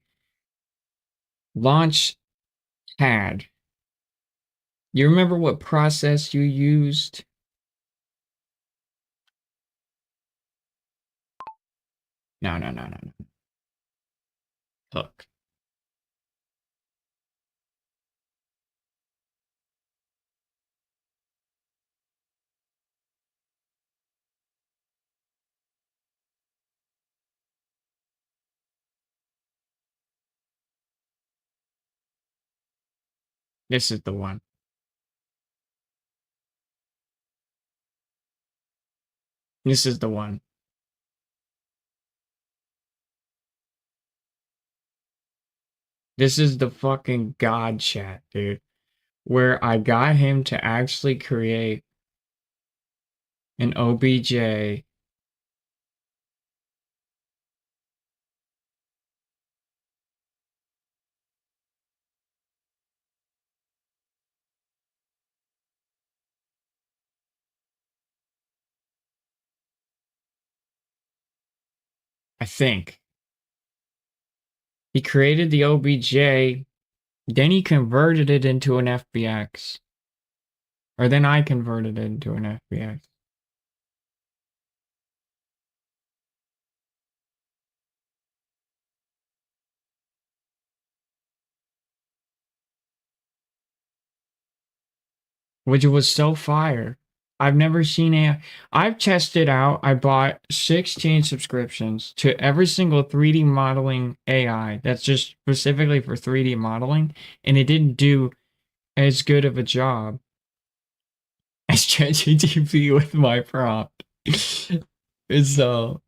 launch pad? You remember what process you used? No, no, no, no, no. Hook. This is the one. This is the one. This is the fucking God chat, dude. Where I got him to actually create an OBJ. I think. He created the OBJ, then he converted it into an FBX. Or then I converted it into an FBX. Which was so fire. I've never seen a. I've tested out. I bought 16 subscriptions to every single 3D modeling AI that's just specifically for 3D modeling, and it didn't do as good of a job as ChatGPT with my prompt. So,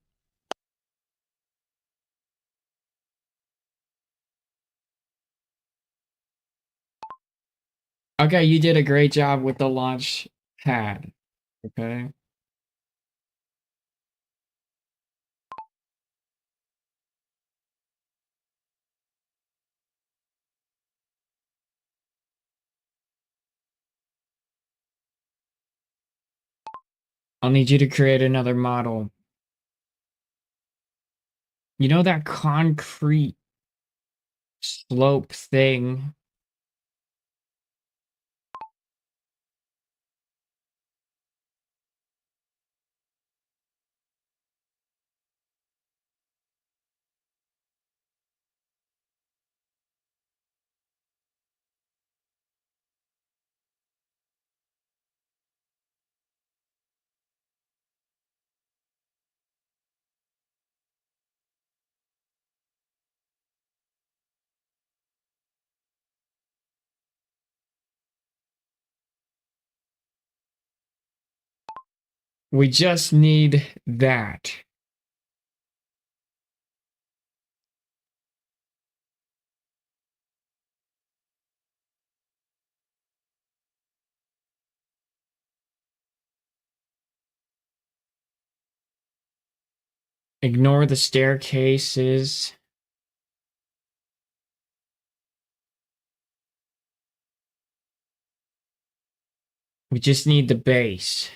okay, you did a great job with the launch pad. Okay. I'll need you to create another model. You know that concrete slope thing? We just need that. Ignore the staircases. We just need the base.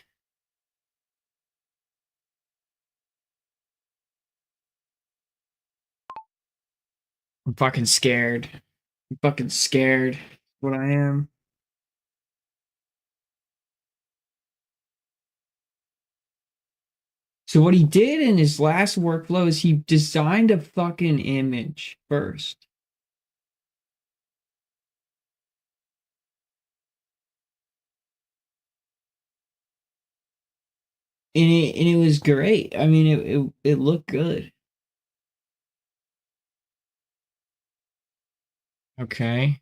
I'm fucking scared. I'm fucking scared. What I am. So what he did in his last workflow is he designed a fucking image first. And it was great. I mean it looked good. Okay.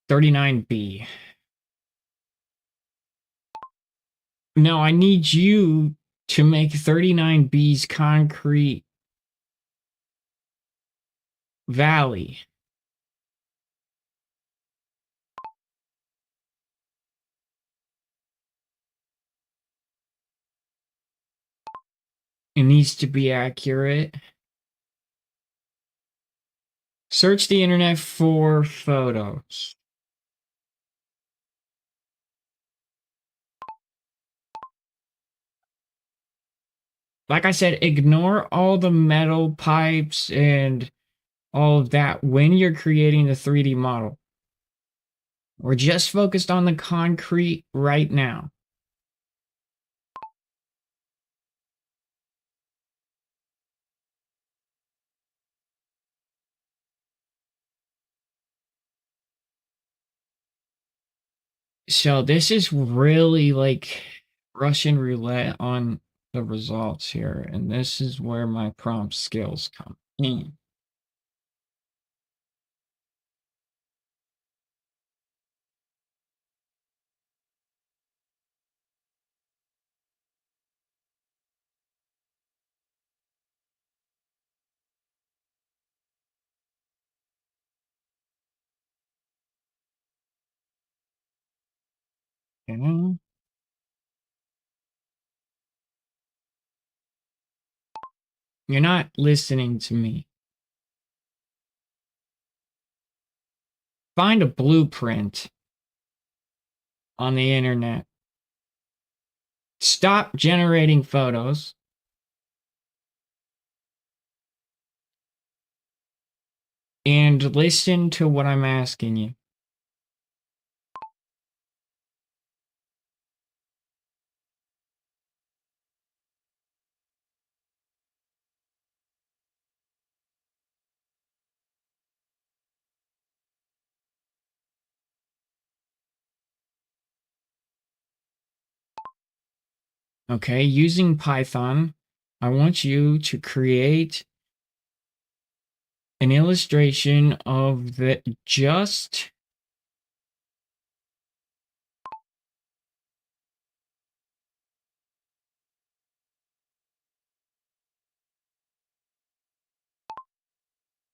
39B. No, I need you to make 39B's concrete valley. It needs to be accurate. Search the internet for photos. Like I said, ignore all the metal pipes and all of that when you're creating the 3D model. We're just focused on the concrete right now. So this is really like Russian roulette on the results here, and this is where my prompt skills come in. Okay. You're not listening to me. Find a blueprint on the internet. Stop generating photos and listen to what I'm asking you. Okay, using Python, I want you to create an illustration of the just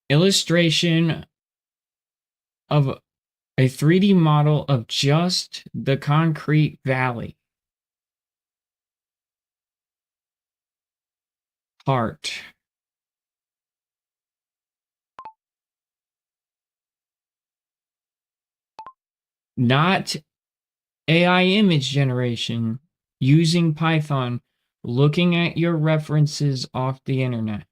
illustration of a 3D model of just the concrete valley part. Not AI image generation, using Python, looking at your references off the internet.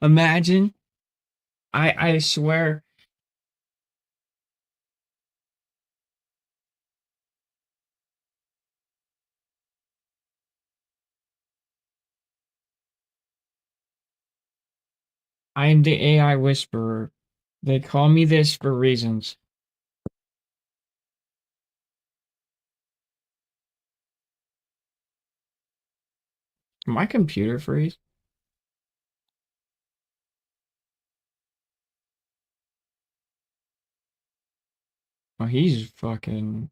Imagine, I swear, I'm the AI whisperer. They call me this for reasons. My computer freeze? Oh, he's fucking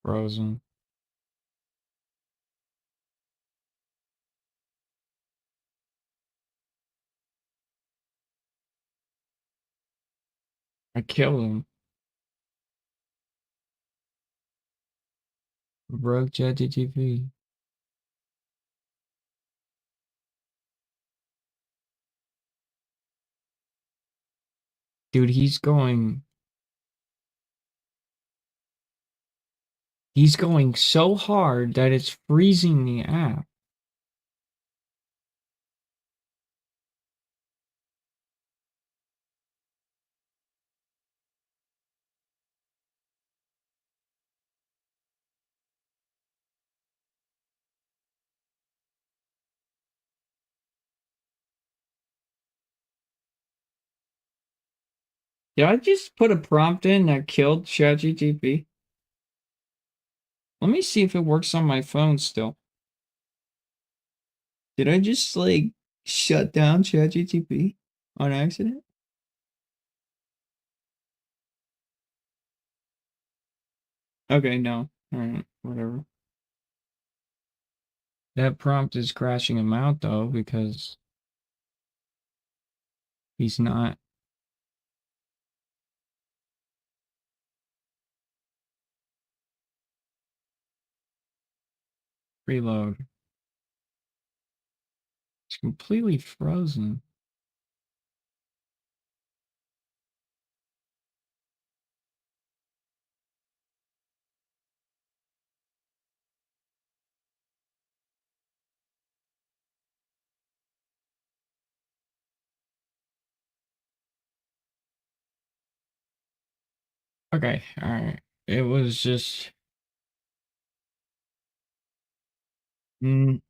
frozen. I killed him. Broke ChatGPT. Dude, he's going so hard that it's freezing the app. Did I just put a prompt in that killed ChatGPT? Let me see if it works on my phone still. Did I just like shut down ChatGPT on accident? Okay, no. All right, whatever. That prompt is crashing him out though because he's not. Reload. It's completely frozen. Okay, all right. It was just. Mm,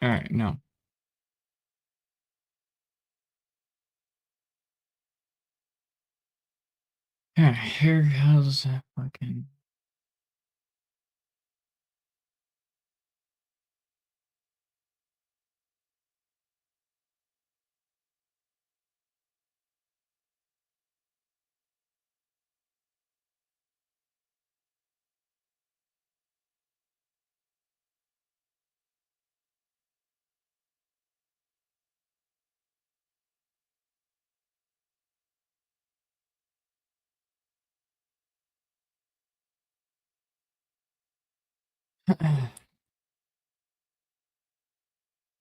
all right, no. Here goes that fucking.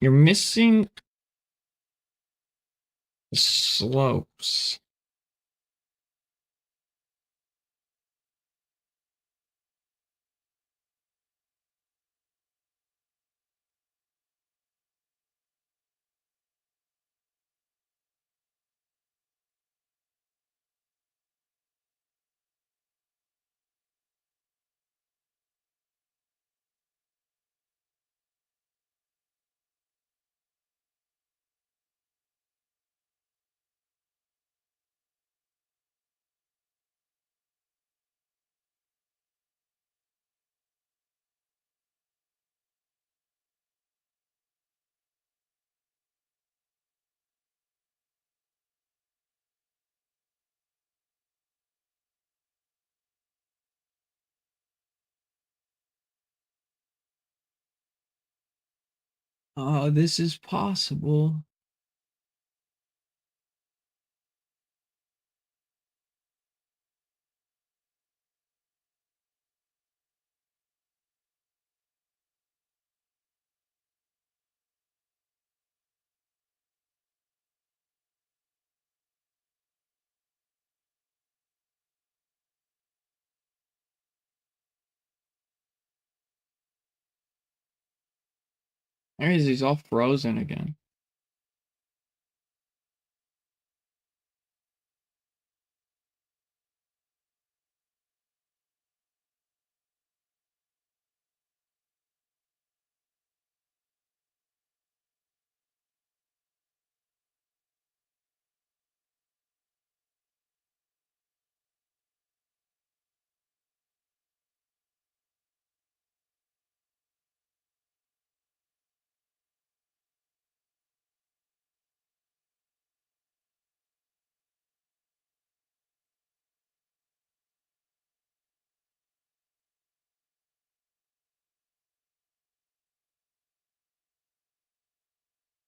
You're missing the slopes. Oh, this is possible. There he is, he's all frozen again.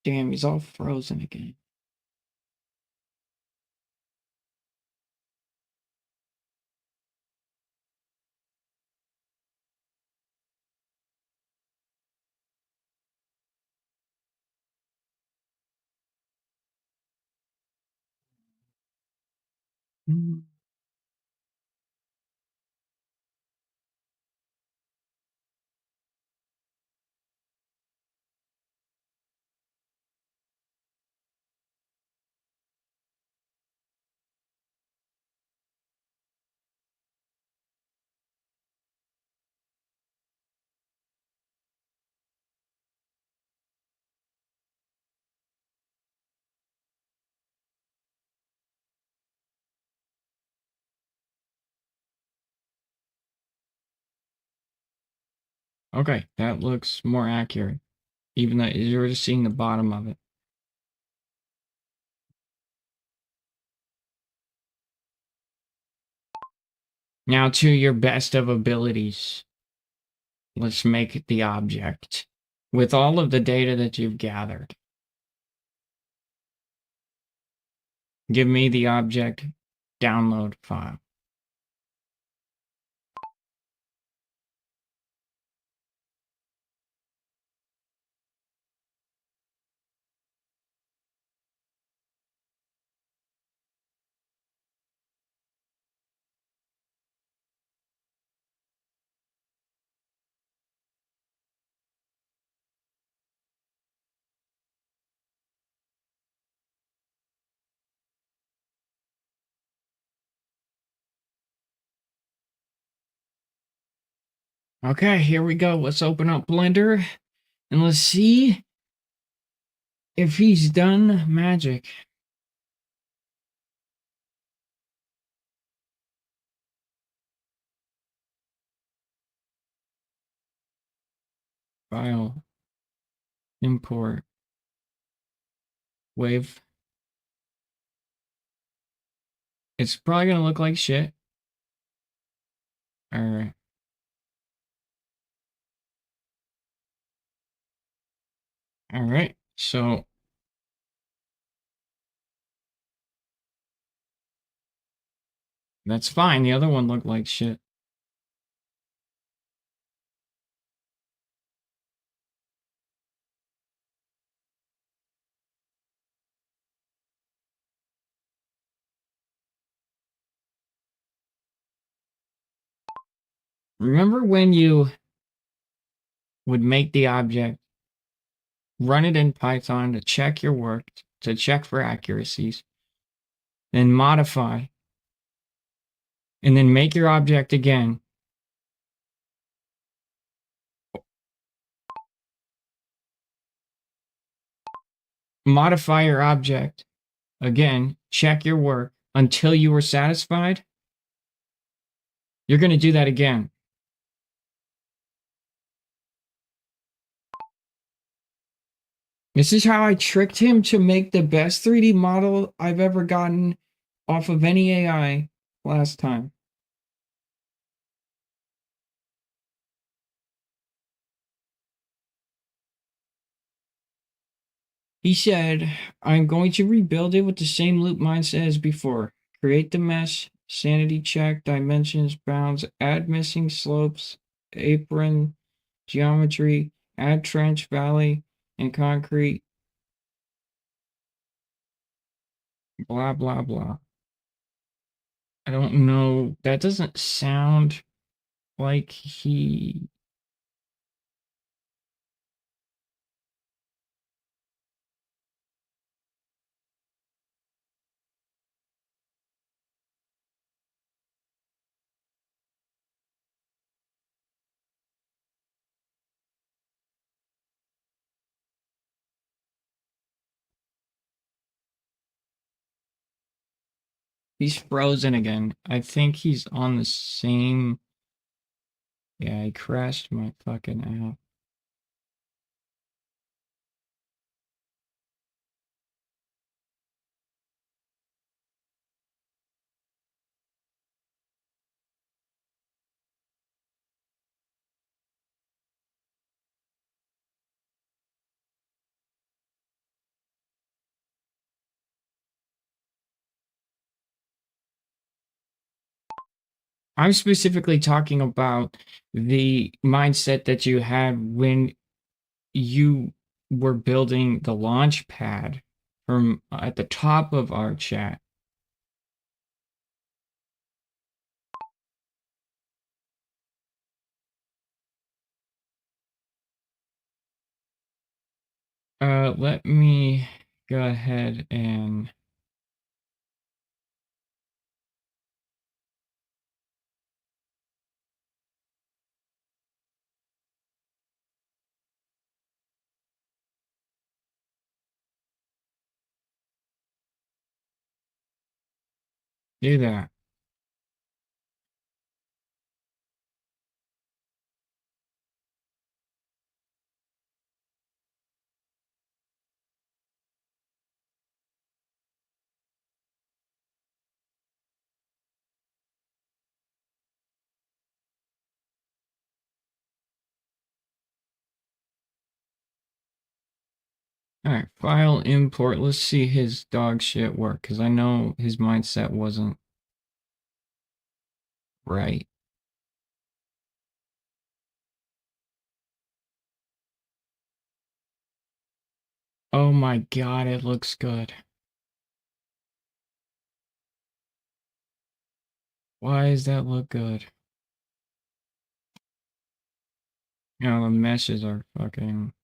Damn, he's all frozen again. Mm. Okay, that looks more accurate. Even though you're just seeing the bottom of it. Now, to your best of abilities, let's make the object. With all of the data that you've gathered, give me the object download file. Okay, here we go. Let's open up Blender and let's see if he's done magic. File, import, wave. It's probably gonna look like shit. All right. All right. So that's fine. The other one looked like shit. Remember when you would make the object, run it in Python to check your work, to check for accuracies, then modify, and then make your object again. Modify your object again, check your work until you were satisfied. You're going to do that again. This is how I tricked him to make the best 3D model I've ever gotten off of any AI last time. He said, I'm going to rebuild it with the same loop mindset as before. Create the mesh, sanity check, dimensions, bounds, add missing slopes, apron, geometry, add trench, valley, and concrete, blah, blah, blah. I don't know. That doesn't sound like he's frozen again. I think he's on the same. Yeah, I crashed my fucking app. I'm specifically talking about the mindset that you had when you were building the launch pad from at the top of our chat. Let me go ahead and do that. All right, file import. Let's see his dog shit work because I know his mindset wasn't right. Oh my god, it looks good. Why does that look good? You know, the meshes are fucking.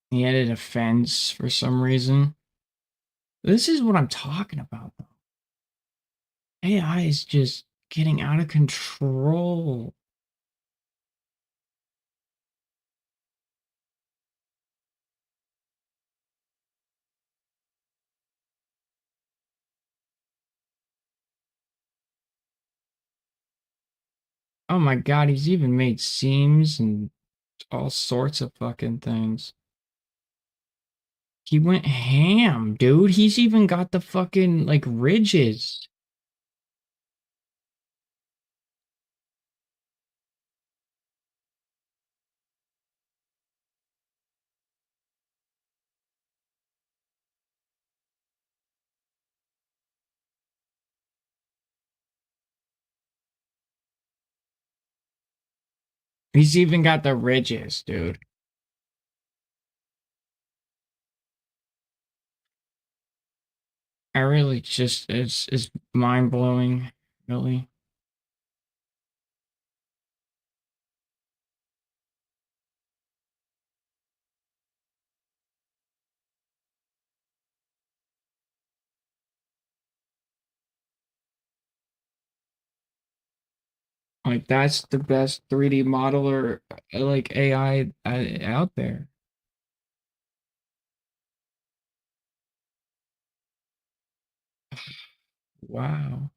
He added a fence for some reason. This is what I'm talking about, though. AI is just getting out of control. Oh my god, he's even made seams and all sorts of fucking things. He went ham, dude. He's even got the fucking like ridges. He's even got the ridges, dude. I really just it's mind blowing, really. Like that's the best 3D modeler like AI out there. Wow.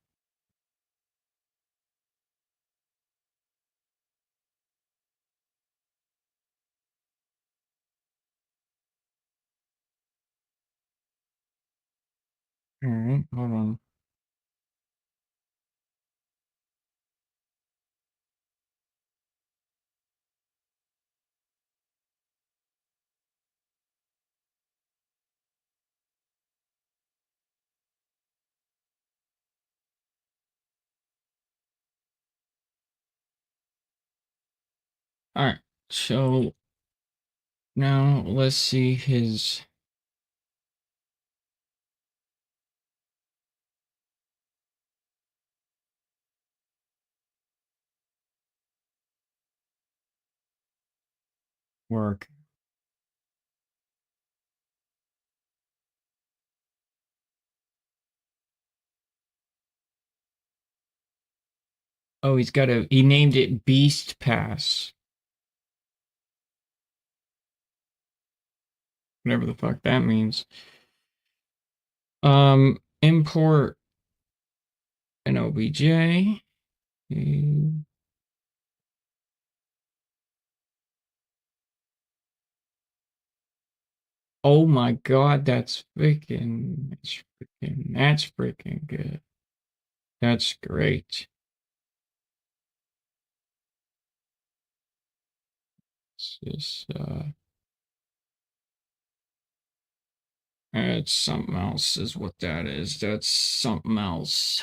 All right, hold on. All right. So now let's see his work. Oh, he named it Beast Pass. Whatever the fuck that means. Import an OBJ. Oh my god, that's freaking good. That's great. It's just it's something else is what that is. That's something else.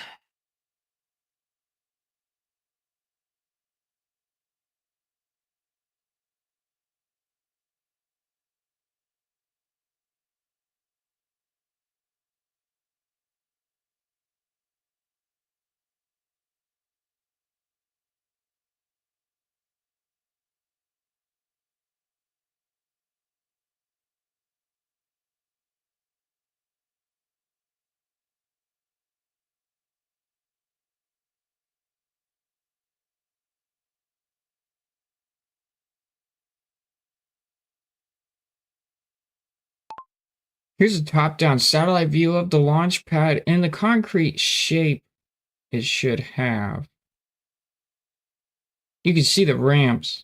Here's a top-down satellite view of the launch pad and the concrete shape it should have. You can see the ramps.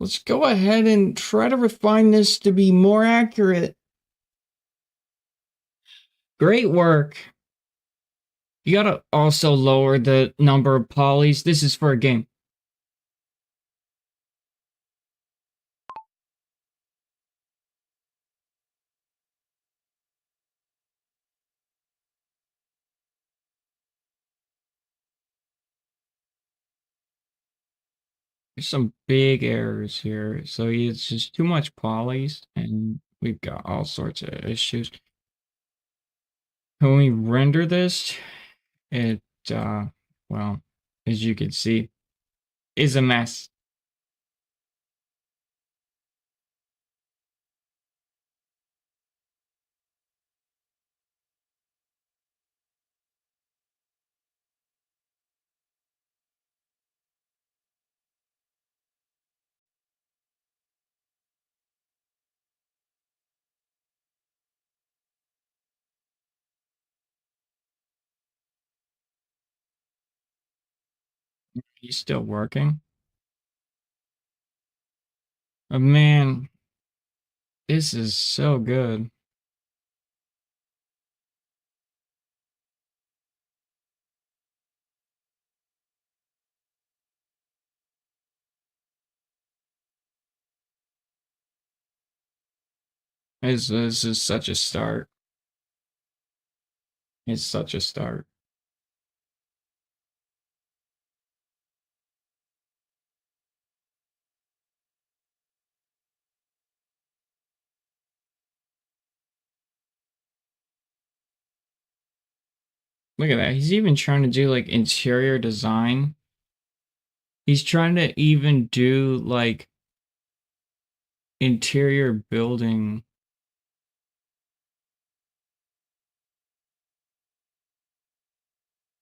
Let's go ahead and try to refine this to be more accurate. Great work. You gotta also lower the number of polys. This is for a game. There's some big errors here. So it's just too much polys, and we've got all sorts of issues. When we render this, it, uh, well, as you can see, is a mess. He's still working. Oh, man, this is so good. This is such a start. It's such a start. Look at that. He's even trying to do like interior design. He's trying to even do like interior building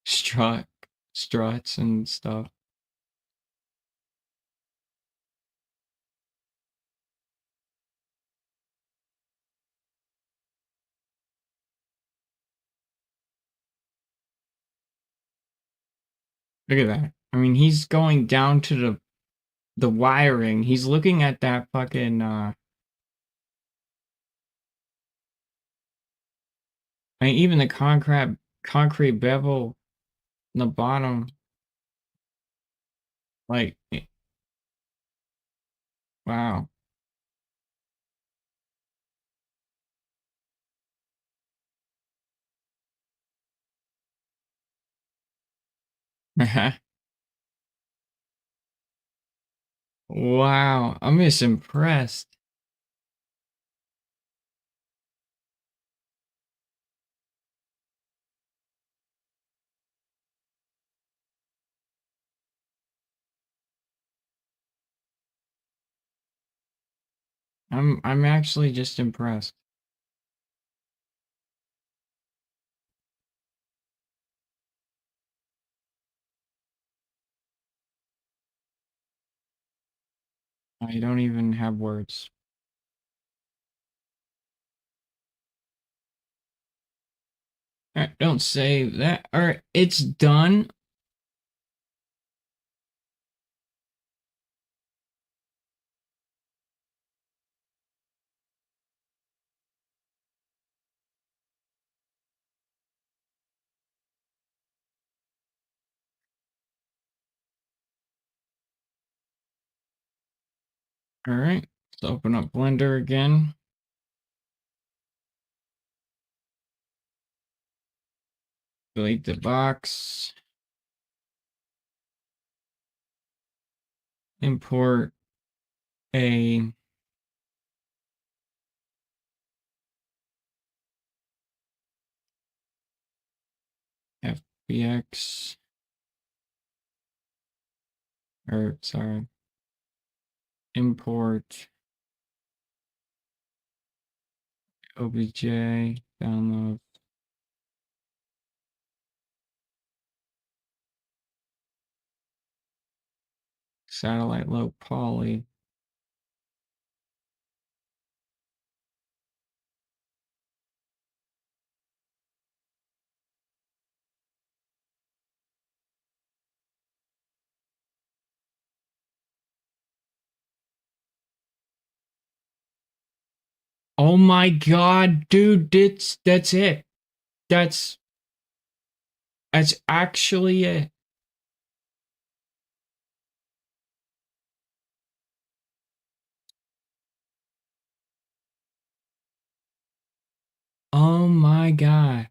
strut struts and stuff. Look at that. I mean, he's going down to the wiring. He's looking at that fucking I mean, even the concrete bevel in the bottom, like wow. Wow, I'm just impressed. I'm actually just impressed. I don't even have words. Don't say that. All right, it's done. All right, let's open up Blender again. Delete the box. Import a FBX, or sorry, import OBJ, download satellite low poly. Oh my God, dude, that's it. That's that's actually it. Oh my God.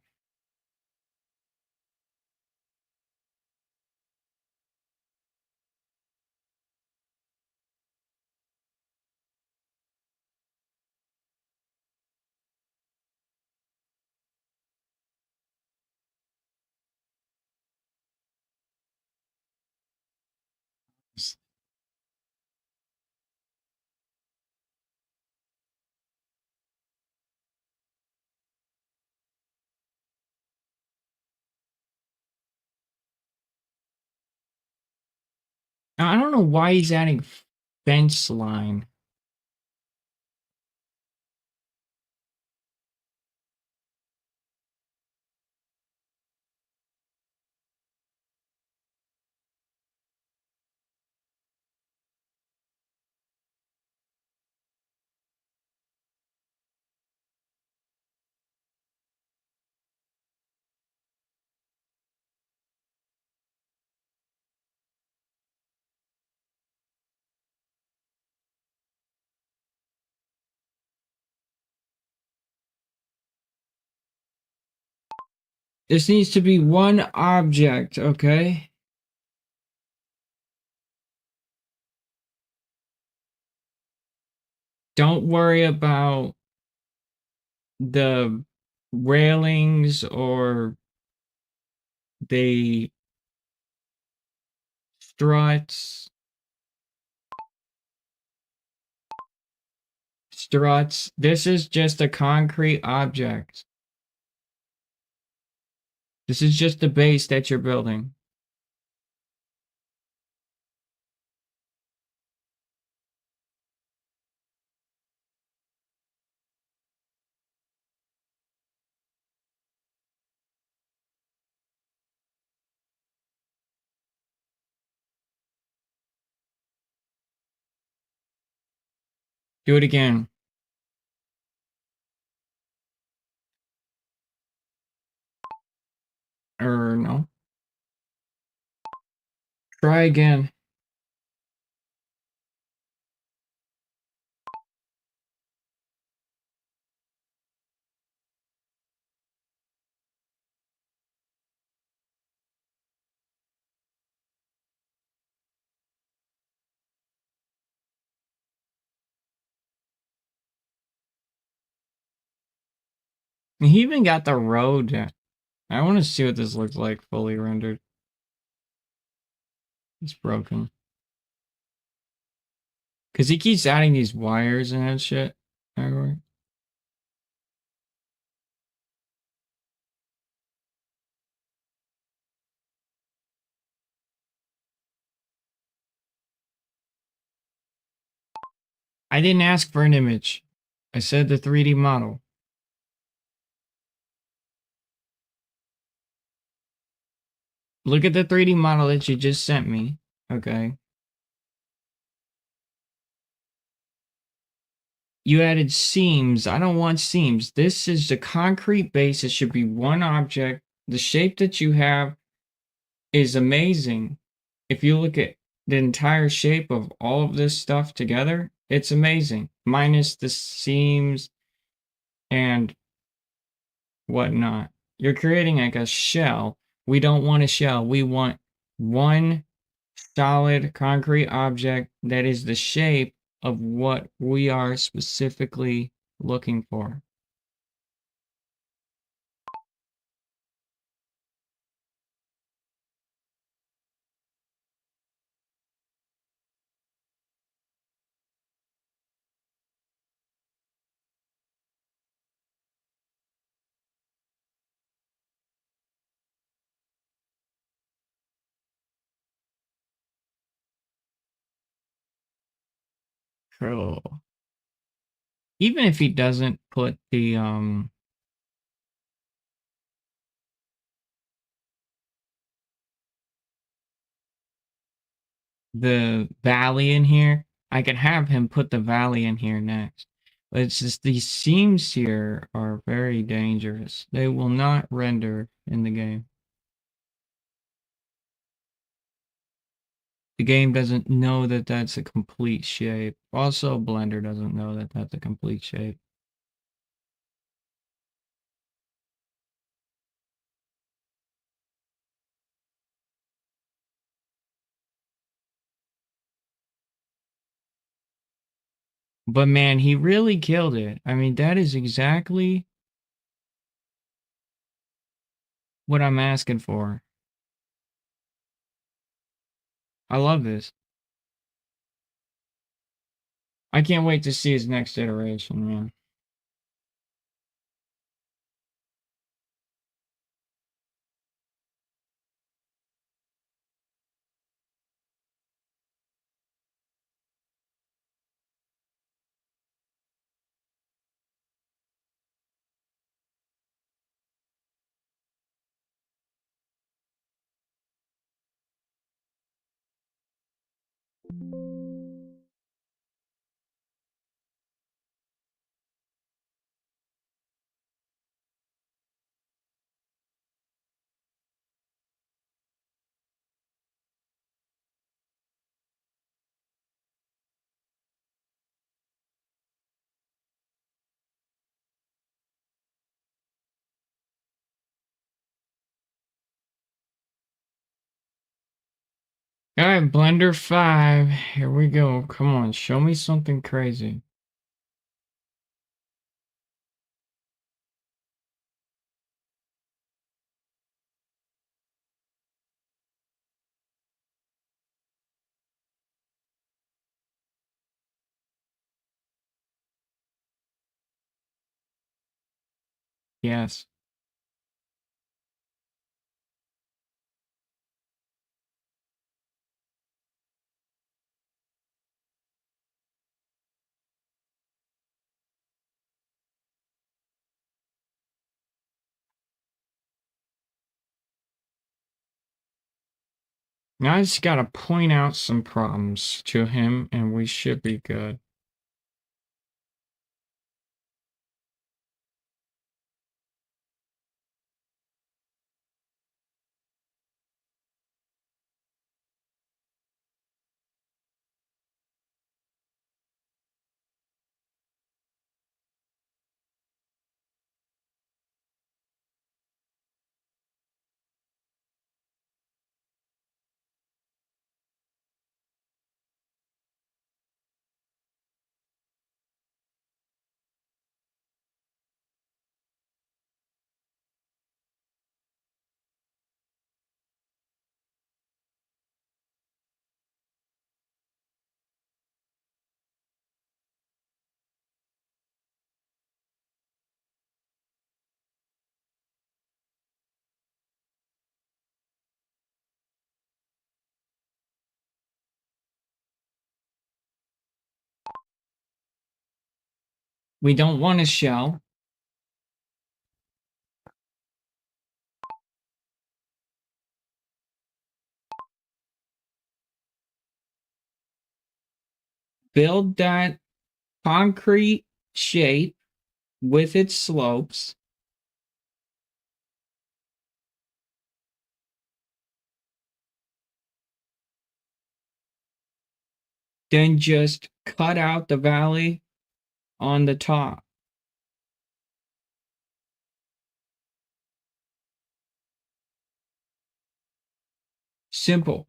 I don't know why he's adding fence line. This needs to be one object, okay? Don't worry about the railings or They struts, struts. This is just a concrete object. This is just the base that you're building. Do it again. Or no. Try again. He even got the road. I want to see what this looks like fully rendered. It's broken. Because he keeps adding these wires and that shit. Everywhere. I didn't ask for an image. I said the 3D model. Look at the 3D model that you just sent me. Okay. You added seams. I don't want seams. This is the concrete base. It should be one object. The shape that you have is amazing. If you look at the entire shape of all of this stuff together, it's amazing. Minus the seams and whatnot. You're creating like a shell. We don't want a shell. We want one solid concrete object that is the shape of what we are specifically looking for. Cool. Even if he doesn't put the valley in here, I could have him put the valley in here next. But it's just these seams here are very dangerous. They will not render in the game. The game doesn't know that that's a complete shape. Also, Blender doesn't know that that's a complete shape. But man, he really killed it. I mean, that is exactly what I'm asking for. I love this. I can't wait to see his next iteration, man. All right, Blender 5. Here we go. Come on, show me something crazy. Yes. Now I just gotta point out some problems to him and we should be good. We don't want a shell. Build that concrete shape with its slopes. Then just cut out the valley on the top. Simple.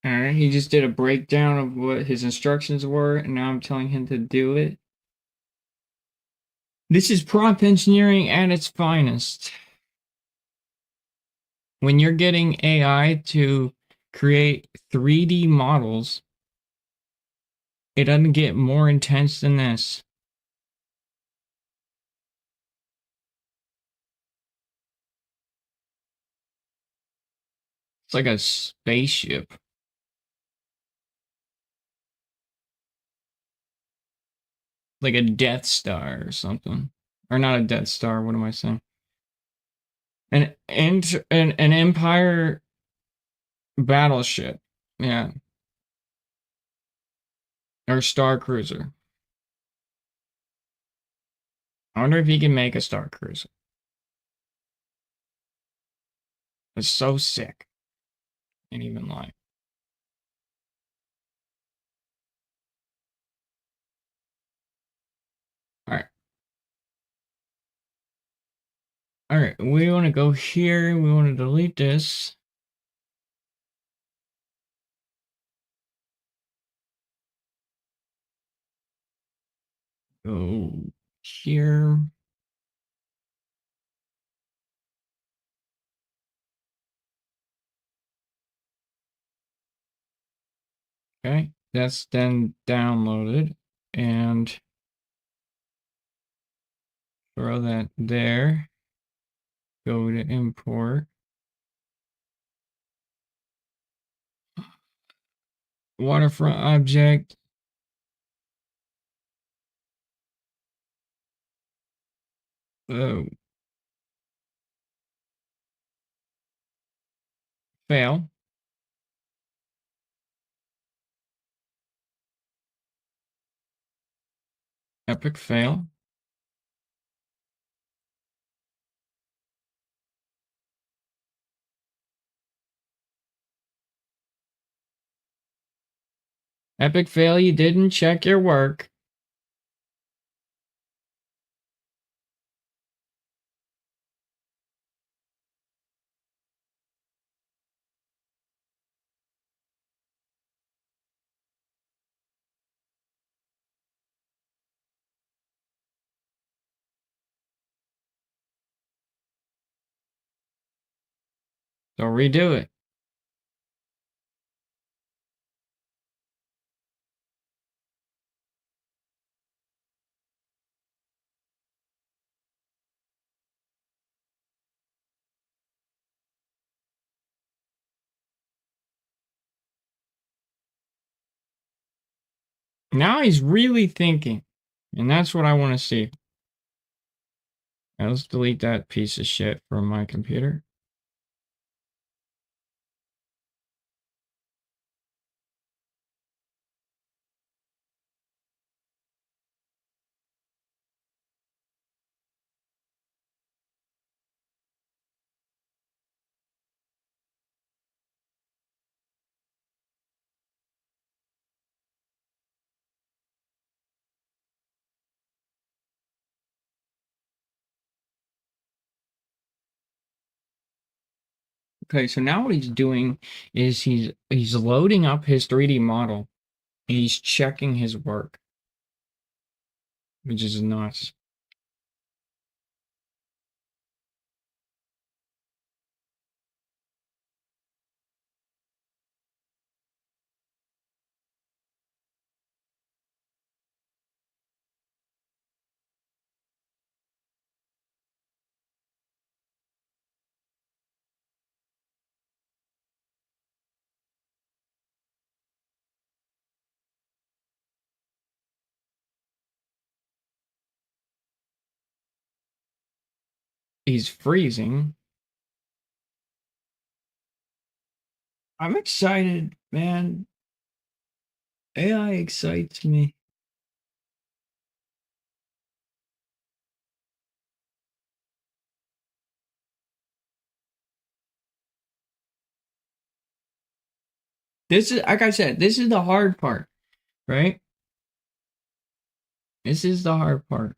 All right, he just did a breakdown of what his instructions were, and now I'm telling him to do it. This is prompt engineering at its finest. When you're getting AI to create 3D models, it doesn't get more intense than this. It's like a spaceship, like a Death Star or something. Or not a Death Star, what am I saying? An Empire battleship. Yeah. Or Star Cruiser. I wonder if he can make a Star Cruiser. It's so sick. Can't even lie. Alright. Alright, we want to go here. We want to delete this. Go here. Okay, that's then downloaded. And throw that there. Go to import. Waterfront object. Oh, Fail. Epic fail. Epic fail, you didn't check your work. So redo it. Now he's really thinking. And that's what I want to see. Now let's delete that piece of shit from my computer. Okay, so now what he's doing is he's loading up his 3D model. He's checking his work, which is nuts. He's freezing. I'm excited, man. AI excites me. This is, like I said, this is the hard part, right? This is the hard part.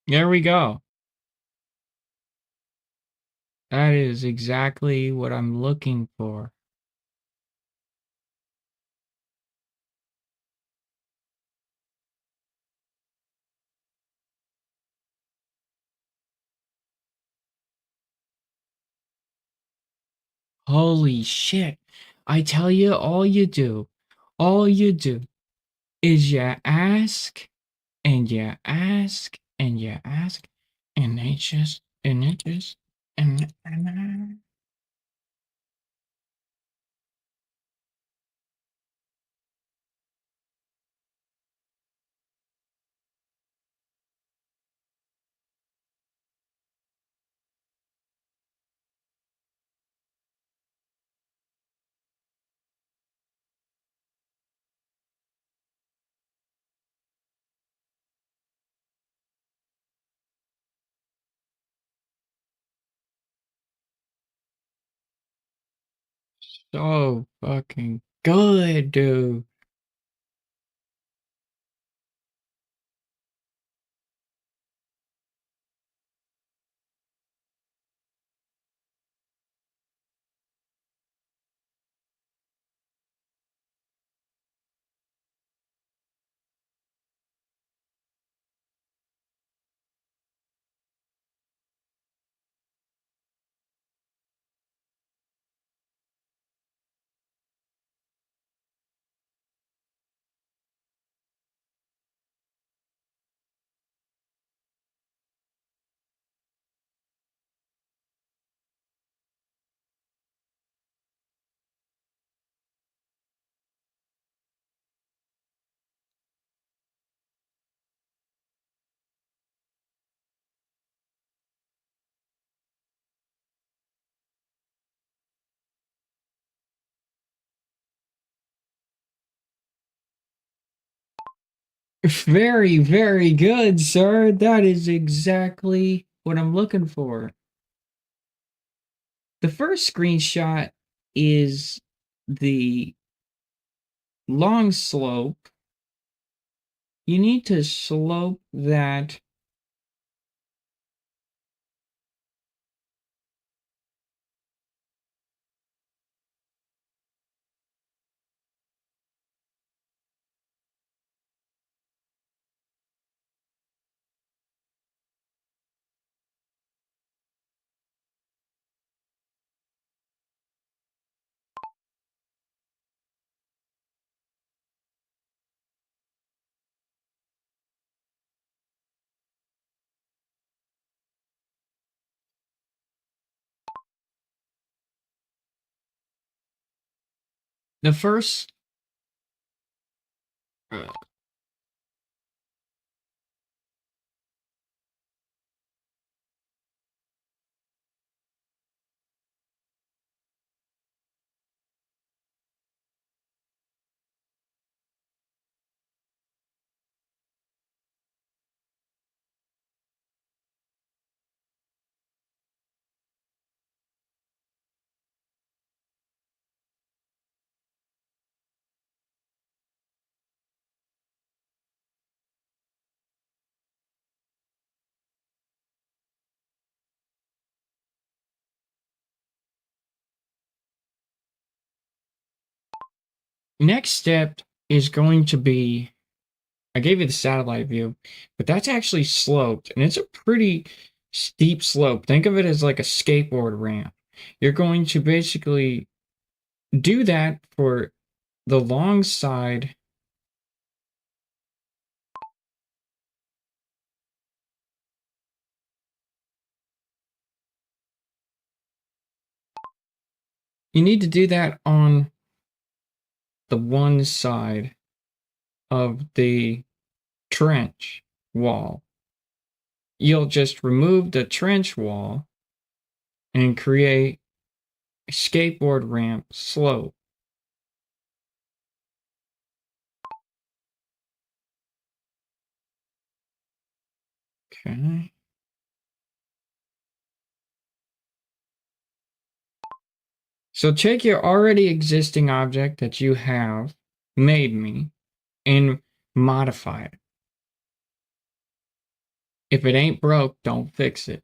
There we go. That is exactly what I'm looking for. Holy shit. I tell you, all you do is you ask and you ask and you ask, and they just, and it just, and So fucking good, dude. Very, very good, sir. That is exactly what I'm looking for. The first screenshot is the long slope. You need to slope that. The first uh, next step is going to be I gave you the satellite view, but that's actually sloped, and it's a pretty steep slope. Think of it as like a skateboard ramp. You're going to basically do that for the long side. You need to do that on the one side of the trench wall. You'll just remove the trench wall and create a skateboard ramp slope. Okay. So take your already existing object that you have made me and modify it. If it ain't broke, don't fix it.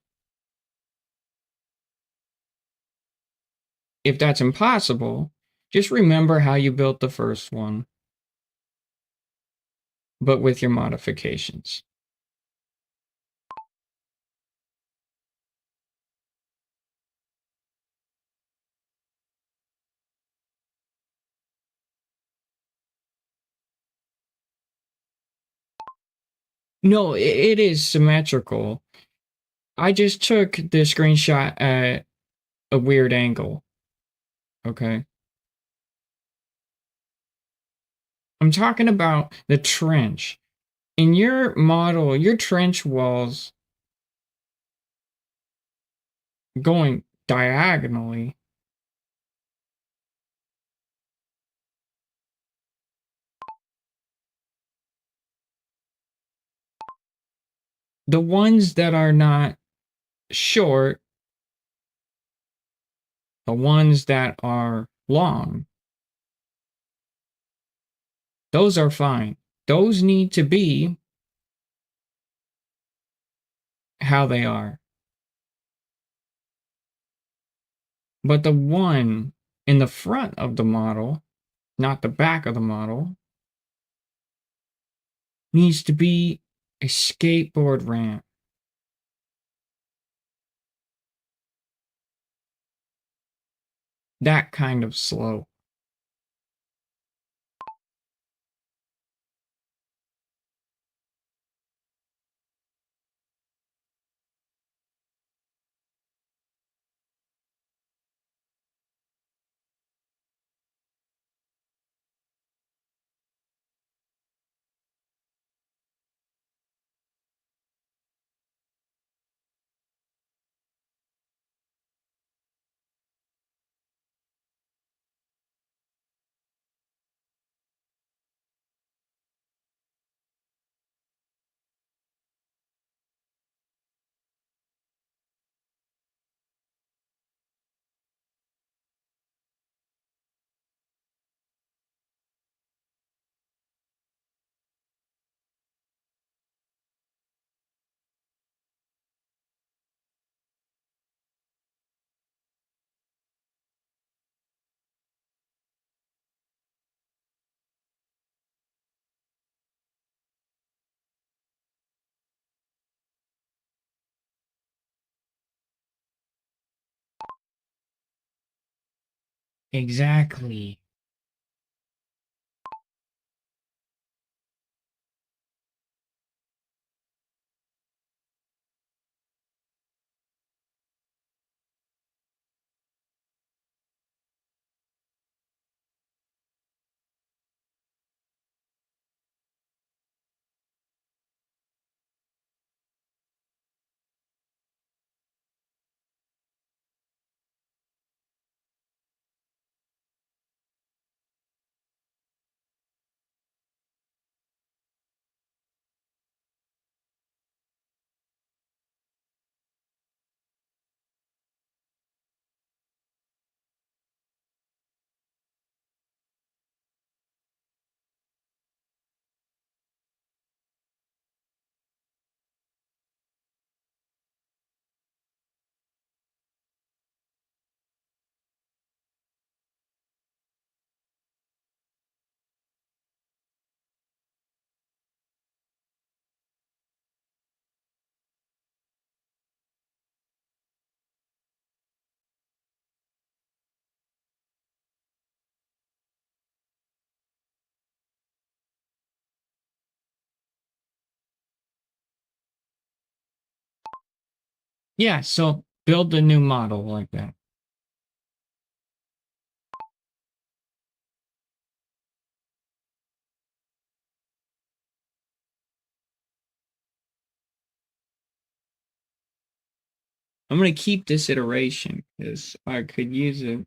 If that's impossible, just remember how you built the first one, but with your modifications. No, it is symmetrical. I just took the screenshot at a weird angle. Okay. I'm talking about the trench. In your model, your trench walls going diagonally, the ones that are not short, the ones that are long. Those are fine. Those need to be how they are. But the one in the front of the model, not the back of the model, needs to be a skateboard ramp. That kind of slope. Exactly. Yeah, so build a new model like that. I'm going to keep this iteration because I could use it.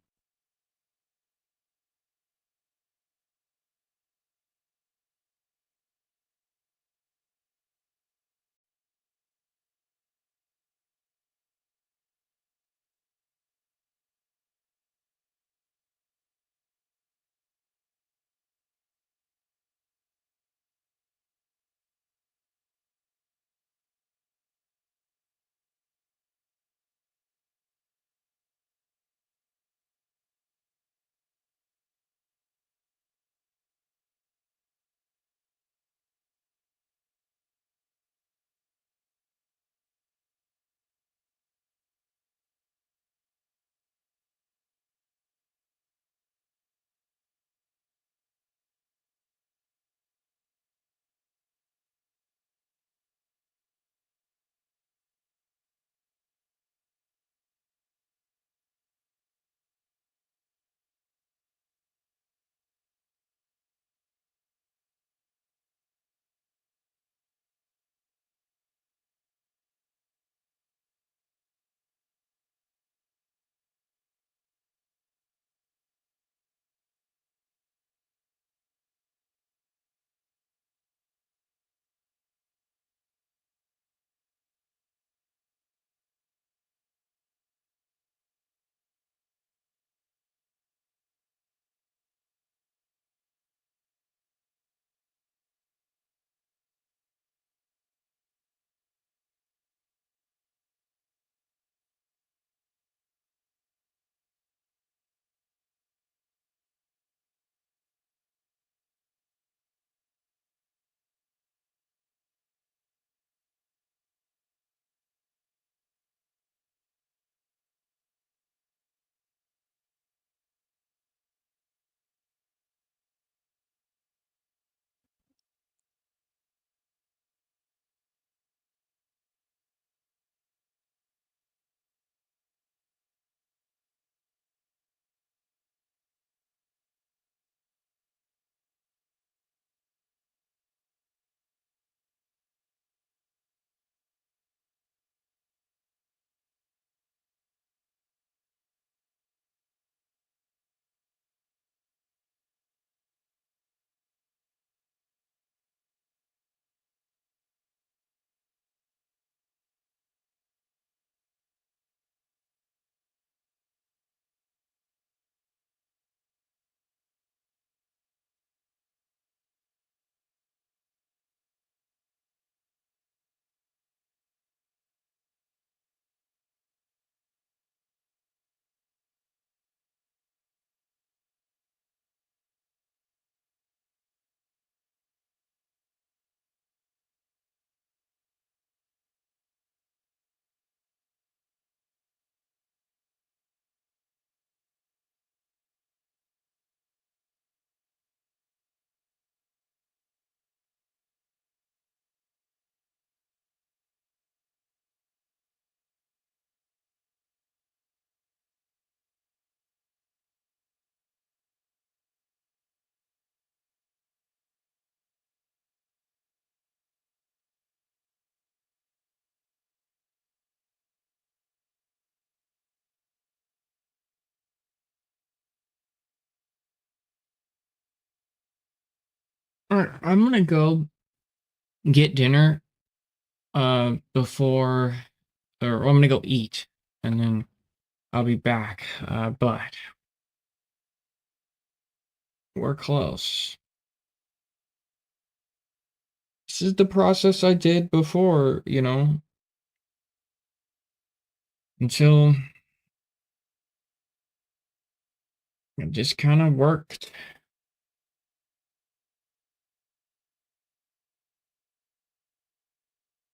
All right, I'm gonna go get dinner before, or I'm gonna go eat, and then I'll be back. But we're close. This is the process I did before, until it just kind of worked.